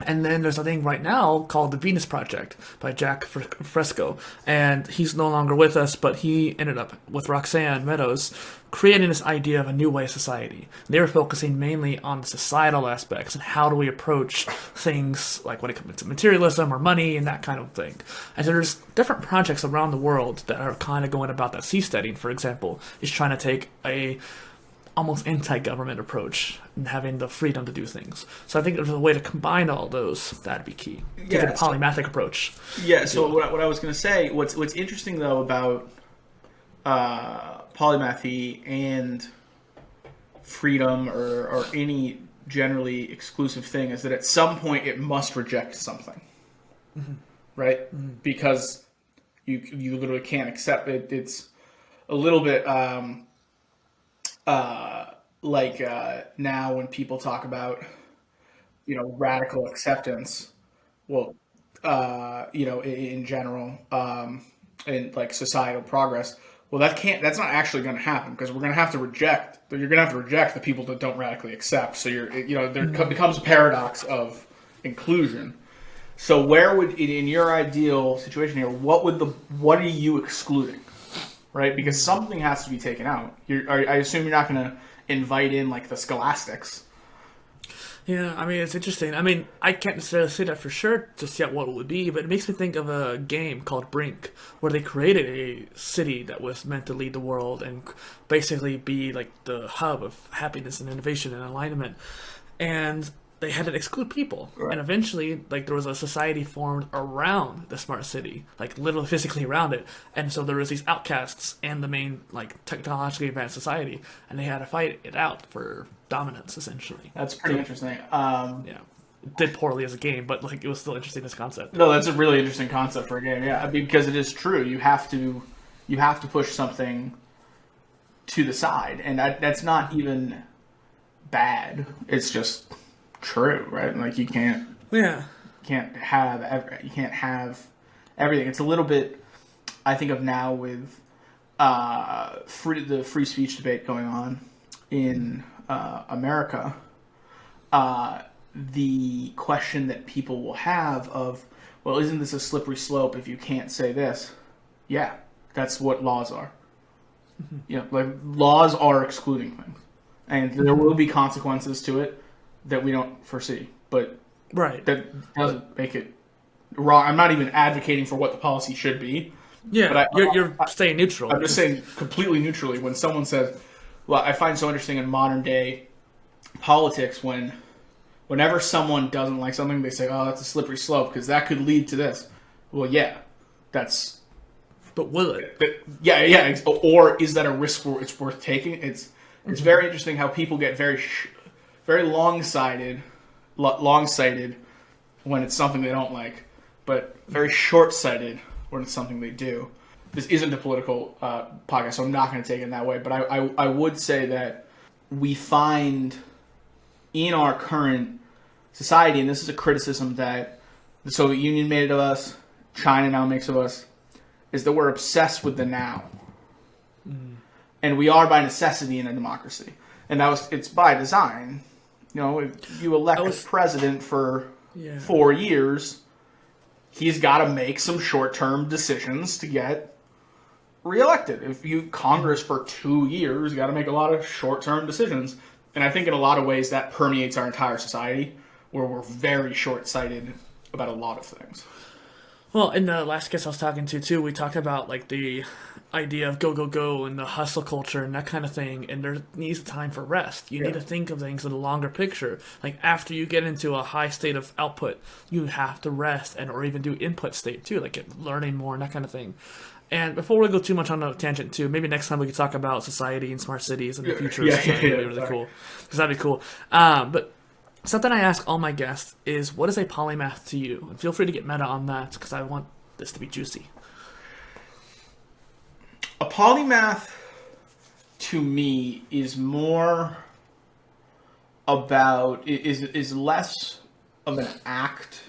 S1: And then there's a thing right now called the Venus Project by Jack Fresco. And he's no longer with us, but he ended up with Roxanne Meadows creating this idea of a new way of society. They were focusing mainly on the societal aspects and how do we approach things like when it comes to materialism or money and that kind of thing. And so there's different projects around the world that are kind of going about that. Seasteading, for example, is trying to take a almost anti-government approach and having the freedom to do things. So I think there's a way to combine all those. That'd be key. Taking a polymathic approach.
S2: Yeah. So what I was going to say, what's interesting though about polymathy and freedom or any generally exclusive thing is that at some point it must reject something, right? Because you literally can't accept it. It's a little bit. Now when people talk about, radical acceptance, well, in general, and like societal progress, well, that's not actually going to happen because you're going to have to reject the people that don't radically accept. So becomes a paradox of inclusion. So where would, in your ideal situation here, what are you excluding? Right, because something has to be taken out. I assume you're not going to invite in like the scholastics.
S1: Yeah, I mean, it's interesting. I mean, I can't necessarily say that for sure just yet what it would be, but it makes me think of a game called Brink, where they created a city that was meant to lead the world and basically be like the hub of happiness and innovation and alignment. And they had to exclude people. Right. And eventually, like, there was a society formed around the smart city, like, literally physically around it. And so there was these outcasts in the main, like, technologically advanced society. And they had to fight it out for dominance, essentially.
S2: That's pretty interesting.
S1: Yeah. It did poorly as a game, but, like, it was still interesting as a concept.
S2: No, that's a really interesting concept for a game, yeah. Because it is true. You have to push something to the side. And that's not even bad. It's just... true, right? Like you can't have everything. It's a little bit I think of now with the free speech debate going on in America. The question that people will have of, well, isn't this a slippery slope if you can't say this? Yeah, that's what laws are. Like laws are excluding things, and there will be consequences to it that we don't foresee, but that doesn't make it wrong. I'm not even advocating for what the policy should be.
S1: Yeah, but you're staying neutral.
S2: I'm just saying completely neutrally when someone says, well, I find so interesting in modern day politics whenever someone doesn't like something, they say, oh, that's a slippery slope because that could lead to this. Well, yeah, that's
S1: But will it?
S2: yeah. Or is that a risk it's worth taking? It's very interesting how people get very long-sighted when it's something they don't like, but very short-sighted when it's something they do. This isn't a political podcast, so I'm not going to take it that way. But I would say that we find in our current society, and this is a criticism that the Soviet Union made of us, China now makes of us, is that we're obsessed with the now. And we are by necessity in a democracy. And it's by design. You know, if you elect a president for 4 years, he's got to make some short-term decisions to get reelected. If you Congress for 2 years, you got to make a lot of short-term decisions. And I think in a lot of ways that permeates our entire society, where we're very short-sighted about a lot of things.
S1: Well, in the last guest I was talking to, too, we talked about, like, the idea of go, go, go and the hustle culture and that kind of thing, and there needs time for rest. You need to think of things in a longer picture. Like, after you get into a high state of output, you have to rest or even do input state, too, like learning more and that kind of thing. And before we go too much on a tangent, too, maybe next time we could talk about society and smart cities and the future of society. That'd be really cool. Because that'd be cool. But something I ask all my guests is, what is a polymath to you? And feel free to get meta on that, because I want this to be juicy.
S2: A polymath, to me, is more about, is less of an act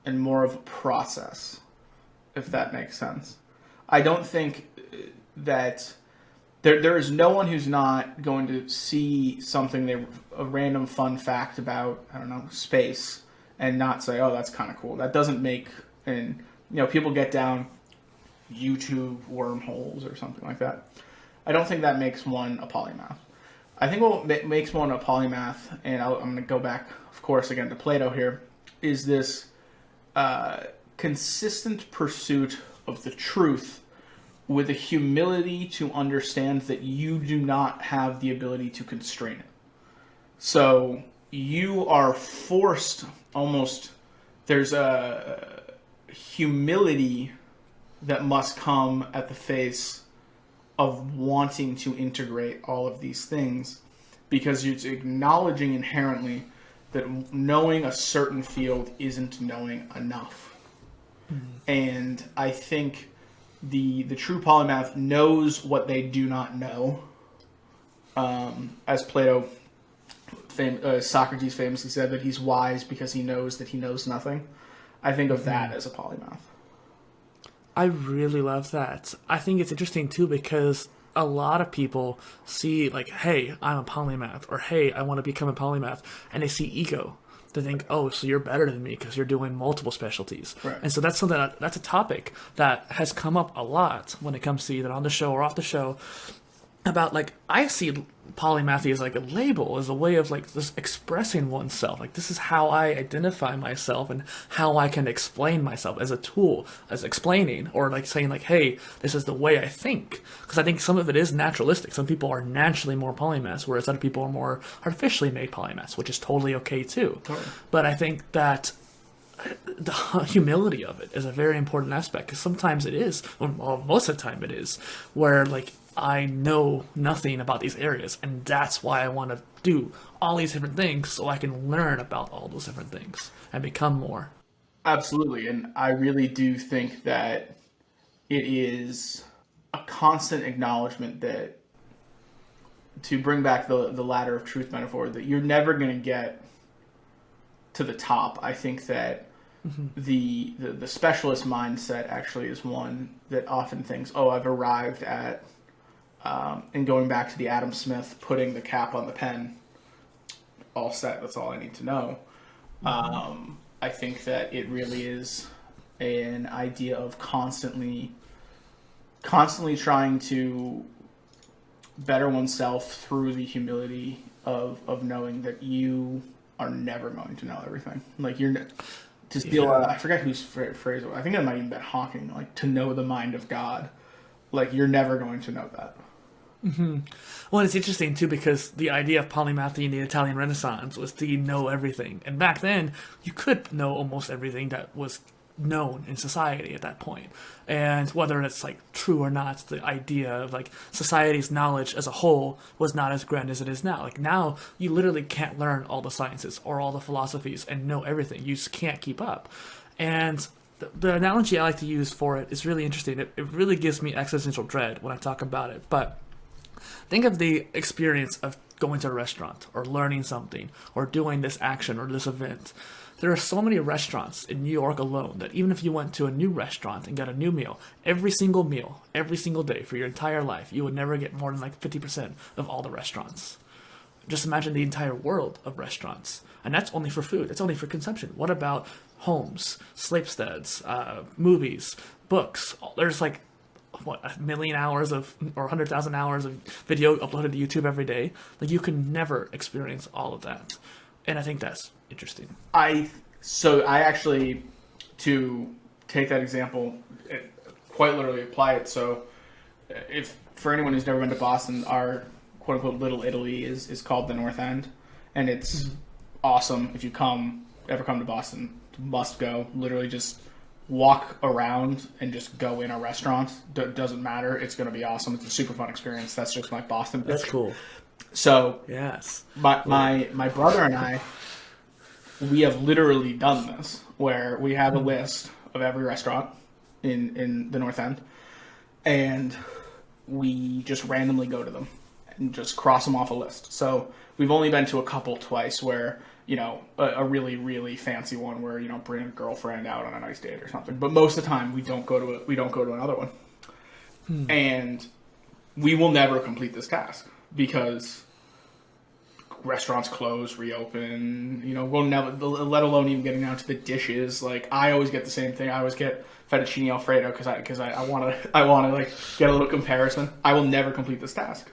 S2: and more of a process, if that makes sense. I don't think that there is no one who's not going to see something, a random fun fact about, I don't know, space, and not say, oh, that's kind of cool. That doesn't make, and people get down YouTube wormholes or something like that. I don't think that makes one a polymath. I think what makes one a polymath, and I'm going to go back, of course, again to Plato here, is this consistent pursuit of the truth with a humility to understand that you do not have the ability to constrain it. So you are forced almost, there's a humility that must come at the face of wanting to integrate all of these things, because it's acknowledging inherently that knowing a certain field isn't knowing enough. And I think the true polymath knows what they do not know. As Plato, Socrates famously said, that he's wise because he knows that he knows nothing. I think of that as a polymath.
S1: I really love that. I think it's interesting, too, because a lot of people see, like, hey, I'm a polymath, or hey, I want to become a polymath, and they see ego. They think, oh, so you're better than me because you're doing multiple specialties.
S2: Right.
S1: And so that's something that's a topic that has come up a lot when it comes to either on the show or off the show, about, like, I see polymathy as like a label, as a way of like just expressing oneself. Like, this is how I identify myself and how I can explain myself, as a tool, as explaining, or like saying like, hey, this is the way I think. Because I think some of it is naturalistic. Some people are naturally more polymaths, whereas other people are more artificially made polymaths, which is totally okay too. Totally. But I think that the humility of it is a very important aspect, because sometimes it is, well, most of the time it is, where like I know nothing about these areas, and that's why I want to do all these different things, so I can learn about all those different things and become more.
S2: Absolutely, and I really do think that it is a constant acknowledgement that, to bring back the ladder of truth metaphor, that you're never going to get to the top. I think that the specialist mindset actually is one that often thinks, oh, I've arrived at, and going back to the Adam Smith, putting the cap on the pen, all set, that's all I need to know. I think that it really is an idea of constantly trying to better oneself through the humility of knowing that you are never going to know everything. Like, you're to steal, I forget whose phrase, I think it might even be Hawking, like, to know the mind of God. Like, you're never going to know that.
S1: Well, it's interesting too, because the idea of polymathy in the Italian Renaissance was to know everything, and back then you could know almost everything that was known in society at that point. And whether it's like true or not, the idea of like society's knowledge as a whole was not as grand as it is now. Like now you literally can't learn all the sciences or all the philosophies and know everything. You just can't keep up. And the analogy I like to use for it is really interesting. It really gives me existential dread when I talk about it. But think of the experience of going to a restaurant or learning something or doing this action or this event. There are so many restaurants in New York alone that even if you went to a new restaurant and got a new meal, every single day for your entire life, you would never get more than like 50% of all the restaurants. Just imagine the entire world of restaurants. And that's only for food. That's only for consumption. What about homes, slapsteads, movies, books? There's like, what, 1 million hours of, or 100,000 hours of video uploaded to YouTube every day. Like you can never experience all of that. And I think that's interesting.
S2: I actually, to take that example, quite literally apply it. So if for anyone who's never been to Boston, our quote unquote Little Italy is called the North End, and it's awesome. If you ever come to Boston, must go. Literally just walk around and just go in a restaurant. Doesn't matter. It's going to be awesome. It's a super fun experience. That's just my Boston pitch.
S1: That's cool.
S2: So
S1: yes,
S2: my brother and I, we have literally done this, where we have a list of every restaurant in the North End, and we just randomly go to them and just cross them off a list. So we've only been to a couple twice where, a really, really fancy one where, bring a girlfriend out on a nice date or something. But most of the time we don't go to another one. And we will never complete this task because restaurants close, reopen, we'll never, let alone even getting down to the dishes. Like I always get the same thing. I always get fettuccine Alfredo because I want to like get a little comparison. I will never complete this task.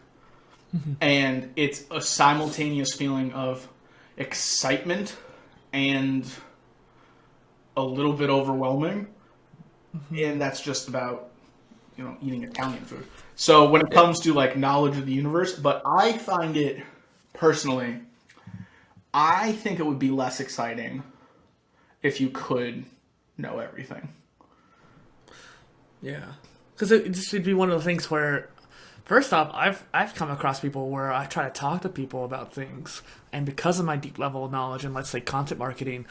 S2: And it's a simultaneous feeling of excitement and a little bit overwhelming. And that's just about, eating Italian food. So when it comes to like knowledge of the universe, but I find it personally, I think it would be less exciting if you could know everything.
S1: Yeah. Because it'd be one of the things where, first off, I've come across people where I try to talk to people about things, and because of my deep level of knowledge and let's say content marketing,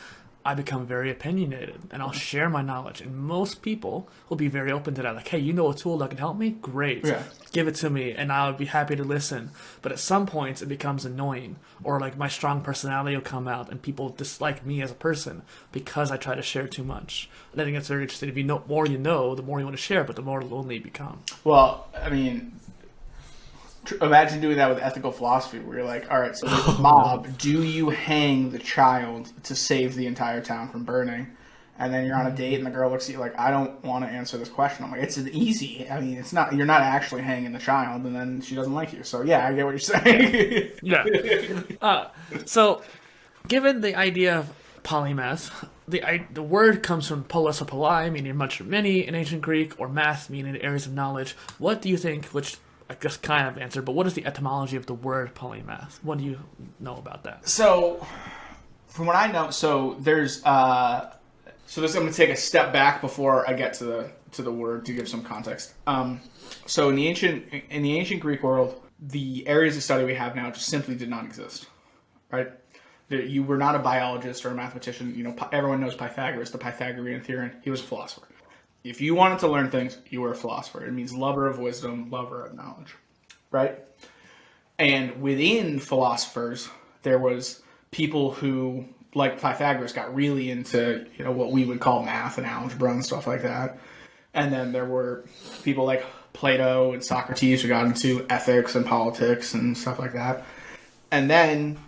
S1: I become very opinionated, and I'll share my knowledge, and most people will be very open to that. Like, hey, you know a tool that can help me? Great.
S2: Yeah.
S1: Give it to me, and I would be happy to listen. But at some points, it becomes annoying, or like my strong personality will come out, and people dislike me as a person because I try to share too much. And I think that's very interesting. If you know more, the more you want to share, but the more lonely you become.
S2: Well, I mean, imagine doing that with ethical philosophy, where you're like, all right, so there's a mob. Do you hang the child to save the entire town from burning? And then you're on a date, and the girl looks at you like, I don't want to answer this question. I'm like, it's easy. I mean, it's not. You're not actually hanging the child, and then she doesn't like you. So yeah, I get what you're saying.
S1: Yeah. So, given the idea of polymath, the word comes from polis or poly, meaning much or many in ancient Greek, or math, meaning areas of knowledge. What do you think? Which I guess kind of answered, but what is the etymology of the word polymath? What do you know about that?
S2: So, from what I know, there's I'm going to take a step back before I get to the word to give some context. So in the ancient Greek world, the areas of study we have now just simply did not exist, right? You were not a biologist or a mathematician. Everyone knows Pythagoras, the Pythagorean theorem. He was a philosopher. If you wanted to learn things, you were a philosopher. It means lover of wisdom, lover of knowledge, right? And within philosophers, there was people who, like Pythagoras, got really into what we would call math and algebra and stuff like that. And then there were people like Plato and Socrates who got into ethics and politics and stuff like that. And then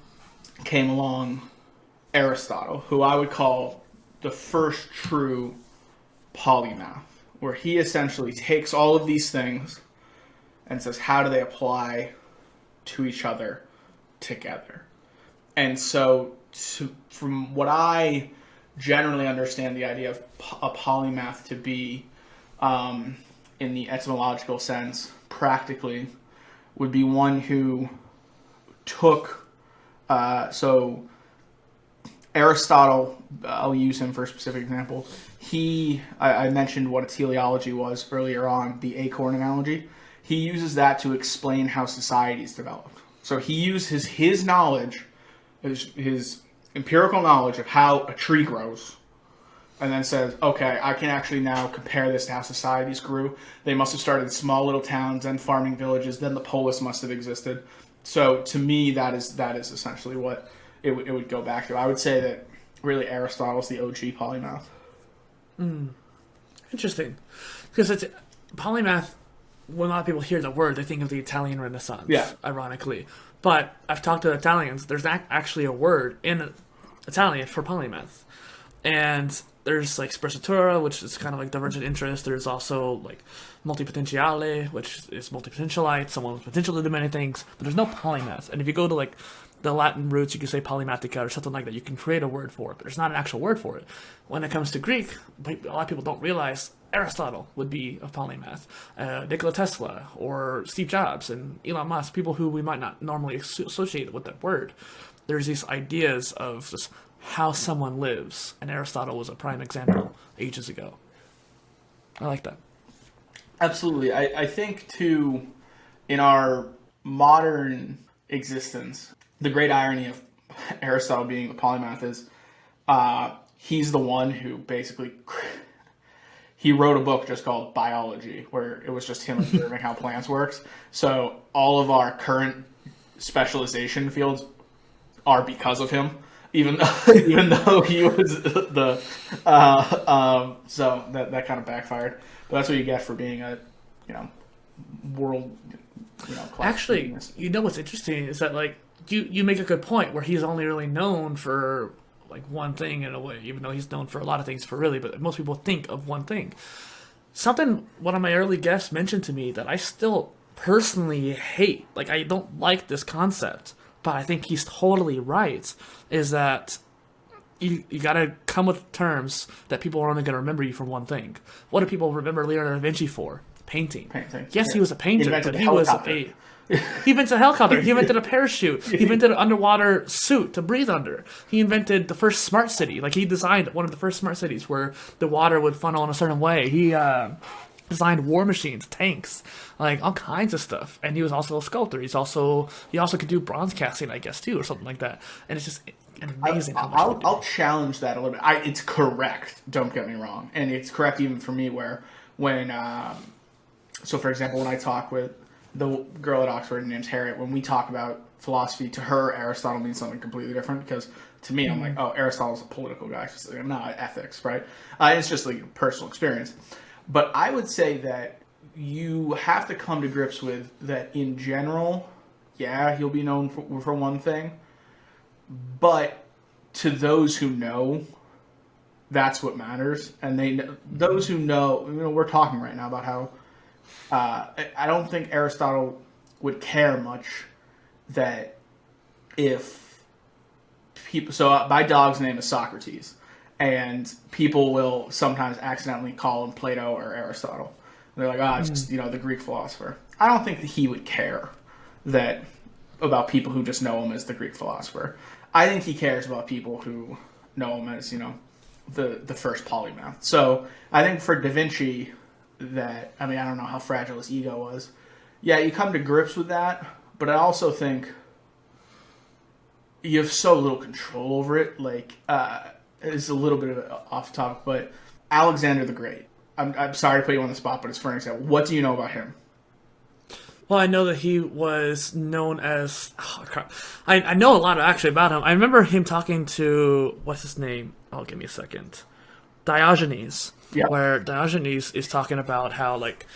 S2: came along Aristotle, who I would call the first true polymath, where he essentially takes all of these things and says, how do they apply to each other together? And so from what I generally understand the idea of a polymath to be, in the etymological sense, practically, would be one who took, so Aristotle, I'll use him for a specific example, I mentioned what a teleology was earlier on, the acorn analogy. He uses that to explain how societies developed. So he uses his knowledge, his empirical knowledge of how a tree grows, and then says, okay, I can actually now compare this to how societies grew. They must have started in small little towns, then farming villages, then the polis must have existed. So to me, that is essentially what it would go back to. I would say that really Aristotle's the OG polymath.
S1: Interesting. Because it's polymath, when a lot of people hear the word, they think of the Italian Renaissance,
S2: Yeah.
S1: ironically. But I've talked to Italians, there's actually a word in Italian for polymath. And there's like sprezzatura, which is kind of like divergent interest. There's also like multipotentiale, which is multipotentialite, someone with potential to do many things. But there's no polymath. And if you go to like the Latin roots, you can say polymathica or something like that. You can create a word for it, but there's not an actual word for it. When it comes to Greek, a lot of people don't realize Aristotle would be a polymath. Nikola Tesla or Steve Jobs and Elon Musk, people who we might not normally associate with that word. There's these ideas of just how someone lives, and Aristotle was a prime example ages ago. I like that.
S2: Absolutely. I think, too, in our modern existence, the great irony of Aristotle being the polymath is he's the one who basically... He wrote a book just called Biology, where it was just him observing how plants works. So all of our current specialization fields are because of him. Even though he was the so that kind of backfired, but that's what you get for being a world class.
S1: Actually,
S2: genius.
S1: What's interesting is that like you make a good point where he's only really known for like one thing in a way, even though he's known for a lot of things for really, but most people think of one thing. Something one of my early guests mentioned to me that I still personally hate, like I don't like this concept, but I think he's totally right, is that you gotta come with terms that people are only gonna remember you for one thing. What do people remember Leonardo da Vinci for? Painting. Yes, he was a painter, but he invented a helicopter. He invented a parachute. He invented an underwater suit to breathe under. He invented the first smart city. Like, he designed one of the first smart cities where the water would funnel in a certain way. He designed war machines, tanks, like all kinds of stuff. And he was also a sculptor. He also could do bronze casting, I guess, too, or something like that. And it's just amazing how much
S2: I'll challenge that a little bit. It's correct. Don't get me wrong, and it's correct even for me. So for example, when I talk with the girl at Oxford, her name's Harriet, when we talk about philosophy, to her, Aristotle means something completely different, because to me, I'm like, oh, Aristotle's a political guy. She's like, no, ethics, right? It's just like personal experience. But I would say that you have to come to grips with that in general, yeah, he'll be known for one thing, but to those who know, that's what matters. And those who know, we're talking right now about how I don't think Aristotle would care much that if people... So my dog's name is Socrates, and people will sometimes accidentally call him Plato or Aristotle. And they're like, it's just, the Greek philosopher. I don't think that he would care about people who just know him as the Greek philosopher. I think he cares about people who know him as, the first polymath. So I think for Da Vinci... I don't know how fragile his ego was. Yeah, you come to grips with that, but I also think you have so little control over it. Like, it's a little bit of off topic, but Alexander the Great. I'm sorry to put you on the spot, but it's for an example. What do you know about him?
S1: Well, I know that he was known as... Oh, crap. I know a lot actually about him. I remember him talking to... What's his name? Oh, give me a second. Diogenes.
S2: Yep.
S1: Where Diogenes is talking about how, like,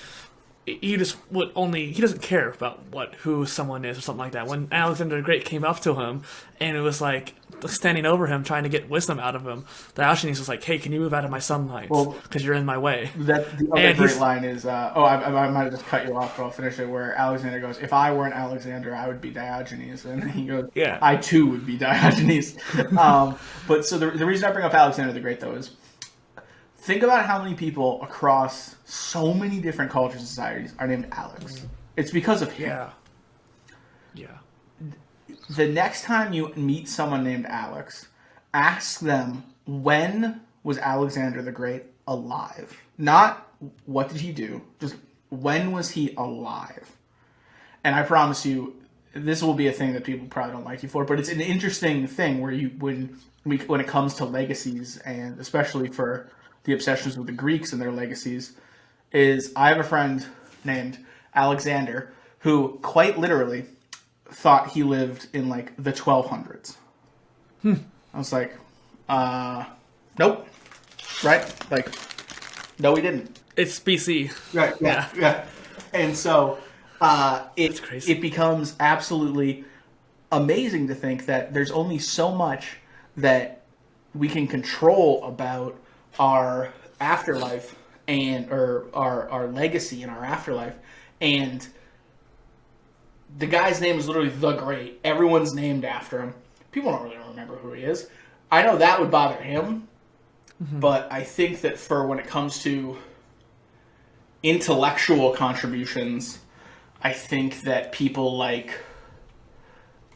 S1: he doesn't care about who someone is or something like that. When Alexander the Great came up to him and it was like standing over him trying to get wisdom out of him, Diogenes was like, hey, can you move out of my sunlight because you're in my way.
S2: The other great line is I might have just cut you off, but I'll finish it, where Alexander goes, if I weren't Alexander, I would be Diogenes, and he goes,
S1: yeah,
S2: I too would be Diogenes. But so the reason I bring up Alexander the Great, though, is think about how many people across so many different cultures and societies are named Alex. It's because of him.
S1: Yeah.
S2: The next time you meet someone named Alex, ask them, when was Alexander the Great alive? Not what did he do, just when was he alive? And I promise you, this will be a thing that people probably don't like you for, but it's an interesting thing where when it comes to legacies, and especially for the obsessions with the Greeks and their legacies, is I have a friend named Alexander who quite literally thought he lived in like the 1200s. I was like, nope, right? Like, no, he didn't.
S1: It's BC.
S2: Right. Yeah. And so it becomes absolutely amazing to think that there's only so much that we can control about our afterlife or our legacy in our afterlife. And the guy's name is literally the Great. Everyone's named after him. People don't really remember who he is. I know that would bother him, but I think that for when it comes to intellectual contributions, I think that people like,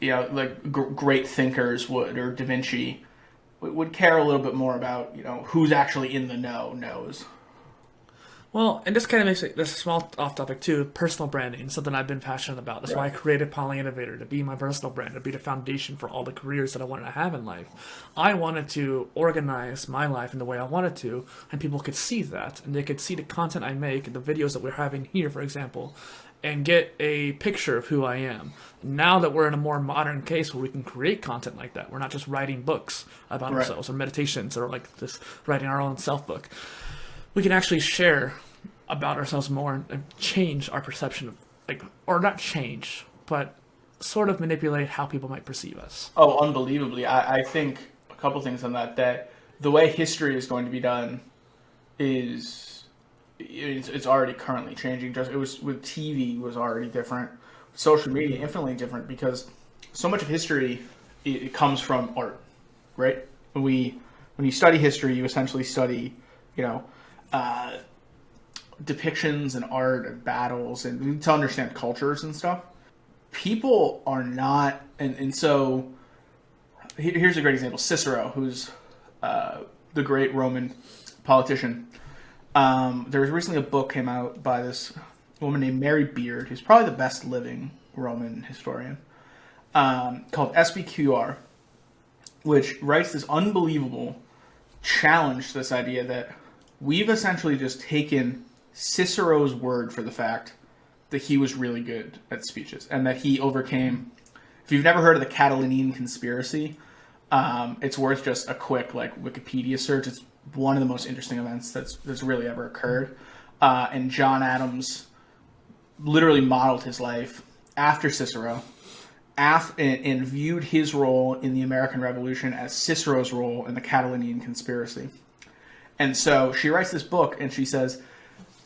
S2: great thinkers or Da Vinci would care a little bit more about, who's actually in the knows.
S1: Well, and this kind of makes it, this small off topic too, personal branding, something I've been passionate about. That's why I created PolyInnovator, to be my personal brand, to be the foundation for all the careers that I wanted to have in life. I wanted to organize my life in the way I wanted to, and people could see that, and they could see the content I make, the videos that we're having here, for example, and get a picture of who I am. Now that we're in a more modern case where we can create content like that, we're not just writing books about ourselves or meditations or like just writing our own self-book. We can actually share about ourselves more and change our perception of, or not change, but sort of manipulate how people might perceive us.
S2: Oh, unbelievably. I think a couple things on that the way history is going to be done it's already currently changing. Just it was with TV was already different. Social media infinitely different, because so much of history it comes from art, right? When you study history, you essentially study, depictions and art and battles and to understand cultures and stuff. People are not, and so here's a great example. Cicero, who's the great Roman politician. There was recently a book came out by this woman named Mary Beard, who's probably the best living Roman historian, called SBQR, which writes this unbelievable challenge to this idea that we've essentially just taken Cicero's word for the fact that he was really good at speeches and that he overcame. If you've never heard of the Catiline conspiracy, it's worth just a quick Wikipedia search. It's one of the most interesting events that's really ever occurred. And John Adams literally modeled his life after Cicero, and viewed his role in the American Revolution as Cicero's role in the Catiline conspiracy. And so she writes this book, and she says,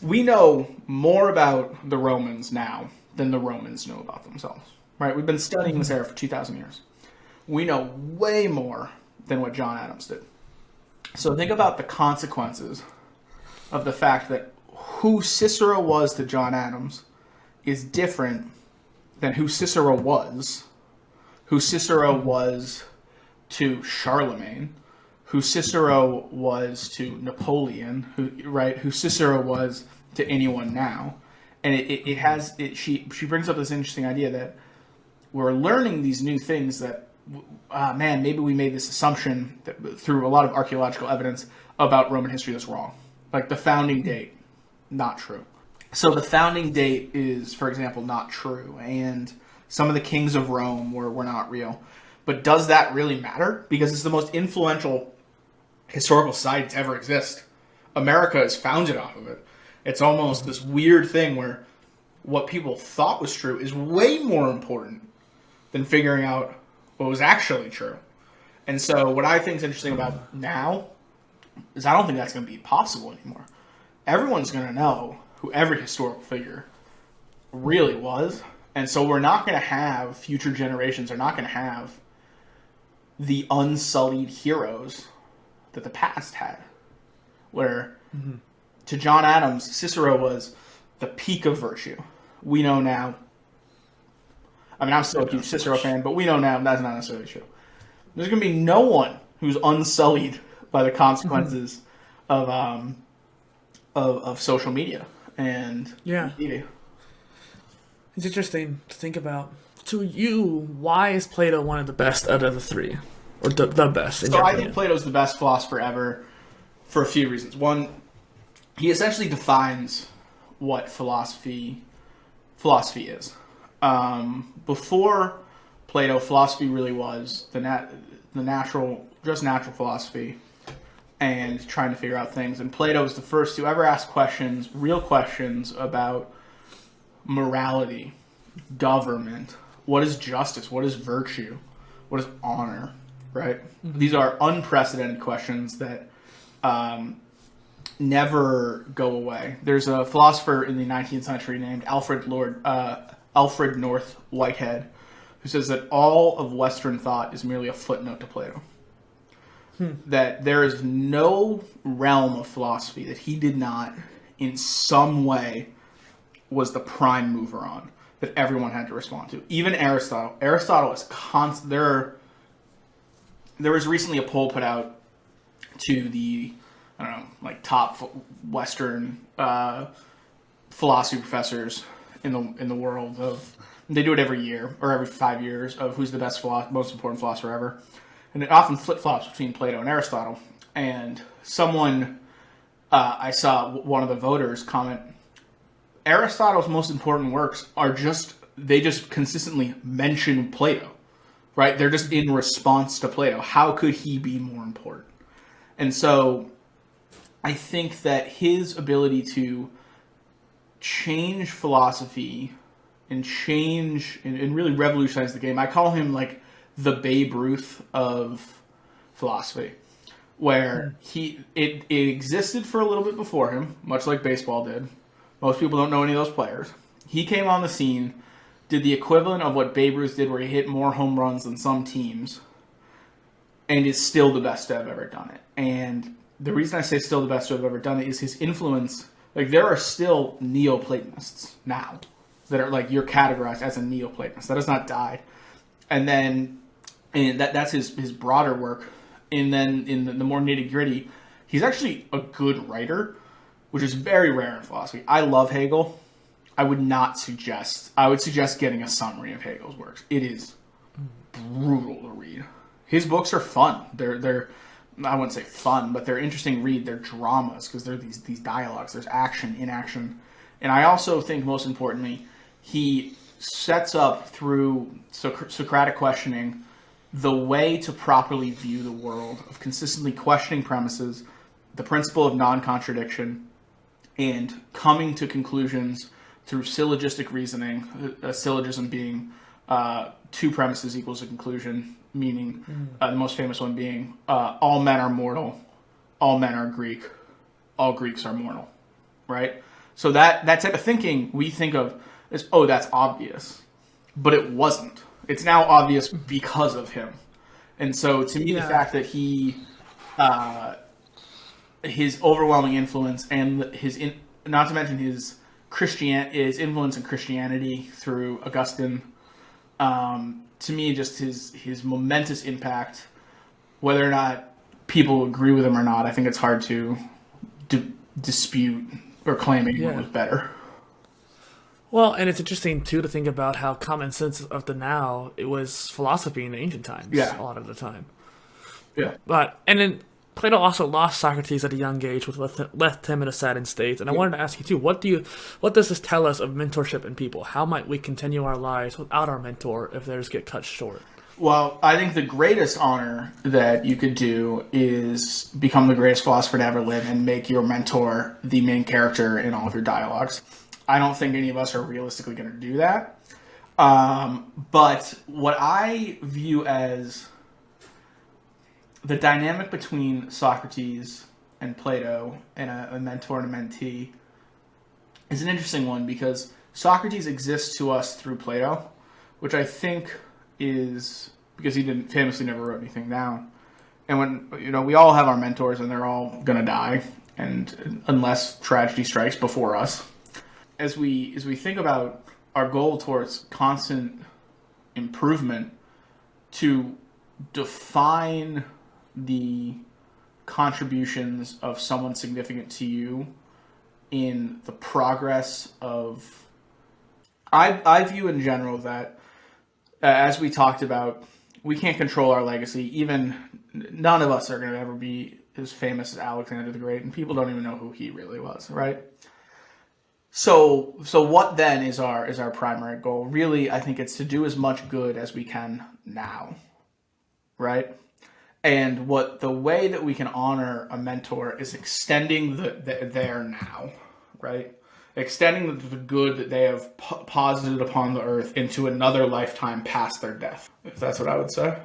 S2: we know more about the Romans now than the Romans know about themselves. Right? We've been studying this era for 2,000 years. We know way more than what John Adams did. So think about the consequences of the fact that who Cicero was to John Adams is different than who Cicero was to Charlemagne, who Cicero was to Napoleon, who Cicero was to anyone now. And she brings up this interesting idea that we're learning these new things that, maybe we made this assumption that, through a lot of archaeological evidence about Roman history, that's wrong. Like the founding date, not true. So the founding date is, for example, not true. And some of the kings of Rome were not real. But does that really matter? Because it's the most influential historical society to ever exist. America is founded off of it. It's almost this weird thing where what people thought was true is way more important than figuring out what was actually true. And so what I think is interesting about now is I don't think that's going to be possible anymore. Everyone's going to know who every historical figure really was. And so we're not going to have, future generations are not going to have the unsullied heroes that the past had. Where to John Adams, Cicero was the peak of virtue. We know now, I'm still a huge Cicero fan, but we know now that's not necessarily true. There's going to be no one who's unsullied by the consequences of of social media and
S1: Yeah.
S2: TV.
S1: It's interesting to think about. To you, why is Plato one of the best out of the three? Or the best, in
S2: So
S1: your
S2: I
S1: opinion?
S2: think Plato's the best philosopher ever for a few reasons. One, he essentially defines what philosophy is. Before Plato, philosophy really was the natural philosophy and trying to figure out things. And Plato was the first to ever ask questions, real questions about morality, government, what is justice, what is virtue, what is honor, right? Mm-hmm. These are unprecedented questions that never go away. There's a philosopher in the 19th century named Alfred North Whitehead, who says that all of Western thought is merely a footnote to Plato. That there is no realm of philosophy that he did not, in some way, was the prime mover on, that everyone had to respond to. Even Aristotle. Aristotle is constant. There was recently a poll put out to the, I don't know, like top Western philosophy professors in the world of. They do it every year or every 5 years of who's the best most important philosopher ever, and it often flip flops between Plato and Aristotle. And someone I saw one of the voters comment, Aristotle's most important works are they just consistently mention Plato, right? They're just in response to Plato. How could he be more important? And so I think that his ability to change philosophy and really revolutionize the game. I call him like the Babe Ruth of philosophy, where it existed for a little bit before him, much like baseball did. Most people don't know any of those players. He came on the scene, did the equivalent of what Babe Ruth did, where he hit more home runs than some teams, and is still the best to have ever done it. And the reason I say still the best to have ever done it is his influence. Like, there are still Neoplatonists now that are like, you're categorized as a Neoplatonist. That has not died. And that's his broader work. And then in the more nitty gritty, he's actually a good writer, which is very rare in philosophy. I love Hegel. I would suggest getting a summary of Hegel's works. It is brutal to read. His books are fun. They're I wouldn't say fun, but they're interesting to read. They're dramas because they're these dialogues. There's action, inaction. And I also think, most importantly, he sets up through Socratic questioning the way to properly view the world, of consistently questioning premises, the principle of non-contradiction, and coming to conclusions through syllogistic reasoning, a syllogism being two premises equals a conclusion, meaning the most famous one being all men are mortal, all men are Greek, all Greeks are mortal, right? So that type of thinking we think of as, oh, that's obvious. But it wasn't. It's now obvious because of him. And so to me, the fact that his overwhelming influence and not to mention his influence in Christianity through Augustine, to me, just his momentous impact, whether or not people agree with him or not, I think it's hard to dispute or claim anyone was better.
S1: Well, and it's interesting, too, to think about how common sense of the now, it was philosophy in the ancient times a lot of the time.
S2: Yeah.
S1: And then Plato also lost Socrates at a young age, which left him in a saddened state. And I wanted to ask you, too, what does this tell us of mentorship in people? How might we continue our lives without our mentor if theirs get cut short?
S2: Well, I think the greatest honor that you could do is become the greatest philosopher to ever live and make your mentor the main character in all of your dialogues. I don't think any of us are realistically going to do that. But what I view as the dynamic between Socrates and Plato and a mentor and a mentee is an interesting one, because Socrates exists to us through Plato, which I think is because he famously never wrote anything down. And when, we all have our mentors and they're all going to die, and unless tragedy strikes before us. As we think about our goal towards constant improvement, to define the contributions of someone significant to you in the progress of. I view in general that, as we talked about, we can't control our legacy. Even none of us are going to ever be as famous as Alexander the Great, and people don't even know who he really was, right? So what then is our primary goal? Really, I think it's to do as much good as we can now, right? And the way that we can honor a mentor is extending their now, right? Extending the good that they have posited upon the earth into another lifetime past their death, if that's what I would say.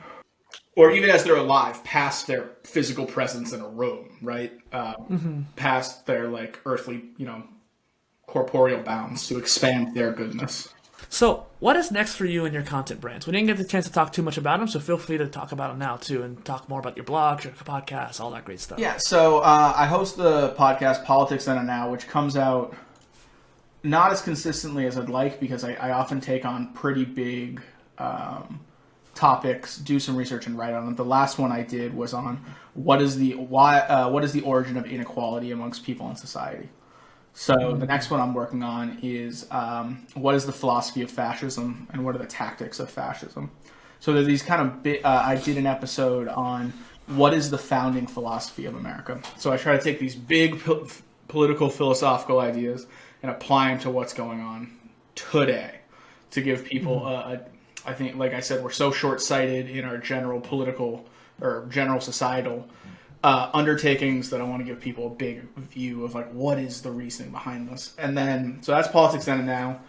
S2: Or even as they're alive, past their physical presence in a room, right? Past their like earthly, corporeal bounds to expand their goodness.
S1: So, what is next for you and your content brands? We didn't get the chance to talk too much about them, so feel free to talk about them now, too, and talk more about your blogs, your podcasts, all that great stuff.
S2: Yeah, so I host the podcast Politics Then and Now, which comes out not as consistently as I'd like because I often take on pretty big topics, do some research, and write on them. The last one I did was on what is the origin of inequality amongst people in society. So the next one I'm working on is what is the philosophy of fascism and what are the tactics of fascism. So there's these kind of I did an episode on what is the founding philosophy of America. So I try to take these big political philosophical ideas and apply them to what's going on today to give people I think, like I said, we're so short-sighted in our general political or general societal undertakings that I want to give people a big view of like what is the reasoning behind this. And then so that's Politics Then and Now.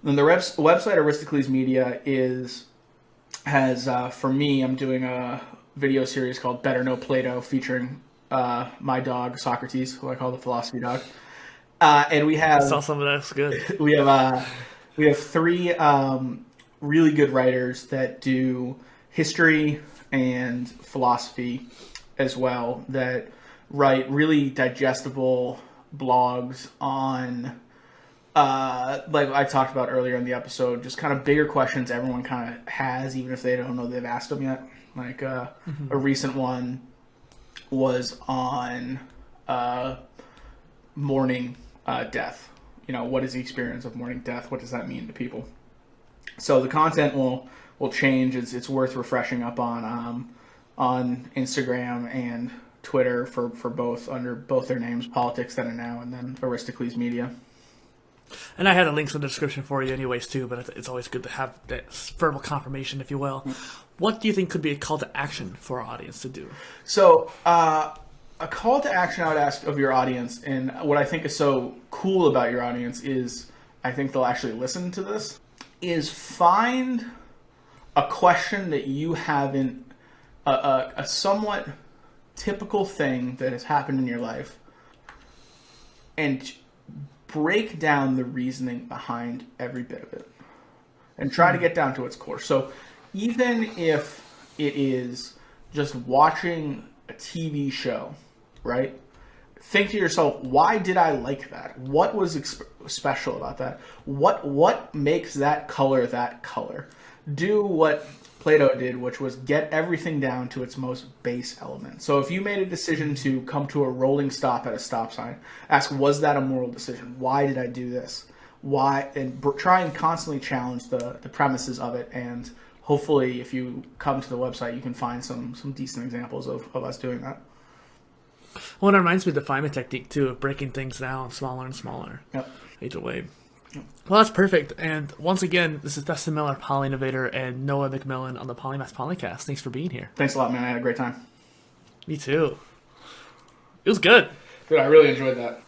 S2: Then the website Aristocles Media has for me, I'm doing a video series called Better Know Plato featuring my dog Socrates, who I call the philosophy dog. And we have
S1: I saw some of that's good.
S2: we have three really good writers that do history and philosophy as well, that write really digestible blogs on like I talked about earlier in the episode, just kind of bigger questions everyone kind of has, even if they don't know they've asked them yet. Like a recent one was on mourning death. What is the experience of mourning death? What does that mean to people? So the content will change. It's worth refreshing up on Instagram and Twitter for both, under both their names, Politics Then and Now, and then Aristocles Media.
S1: And I had the links in the description for you anyways, too, but it's always good to have that verbal confirmation, if you will. What do you think could be a call to action for our audience to do?
S2: So a call to action I would ask of your audience, and what I think is so cool about your audience is I think they'll actually listen to this, is find a question that you have in a somewhat typical thing that has happened in your life and break down the reasoning behind every bit of it and try to get down to its core. So even if it is just watching a TV show, right? Think to yourself, why did I like that? What was special about that? What makes that color that color? Do what Plato did, which was get everything down to its most base element. So if you made a decision to come to a rolling stop at a stop sign, ask, was that a moral decision? Why did I do this? Why? And try and constantly challenge the premises of it. And hopefully if you come to the website, you can find some decent examples of us doing that.
S1: Well, it reminds me of the Feynman technique, too, of breaking things down smaller and smaller.
S2: Yep.
S1: Either way. Well, that's perfect. And once again, this is Dustin Miller, PolyInnovator, and Noah McMillan on the Polymath Polycast. Thanks for being here.
S2: Thanks a lot, man. I had a great time.
S1: Me too. It was good.
S2: Dude, I really enjoyed that.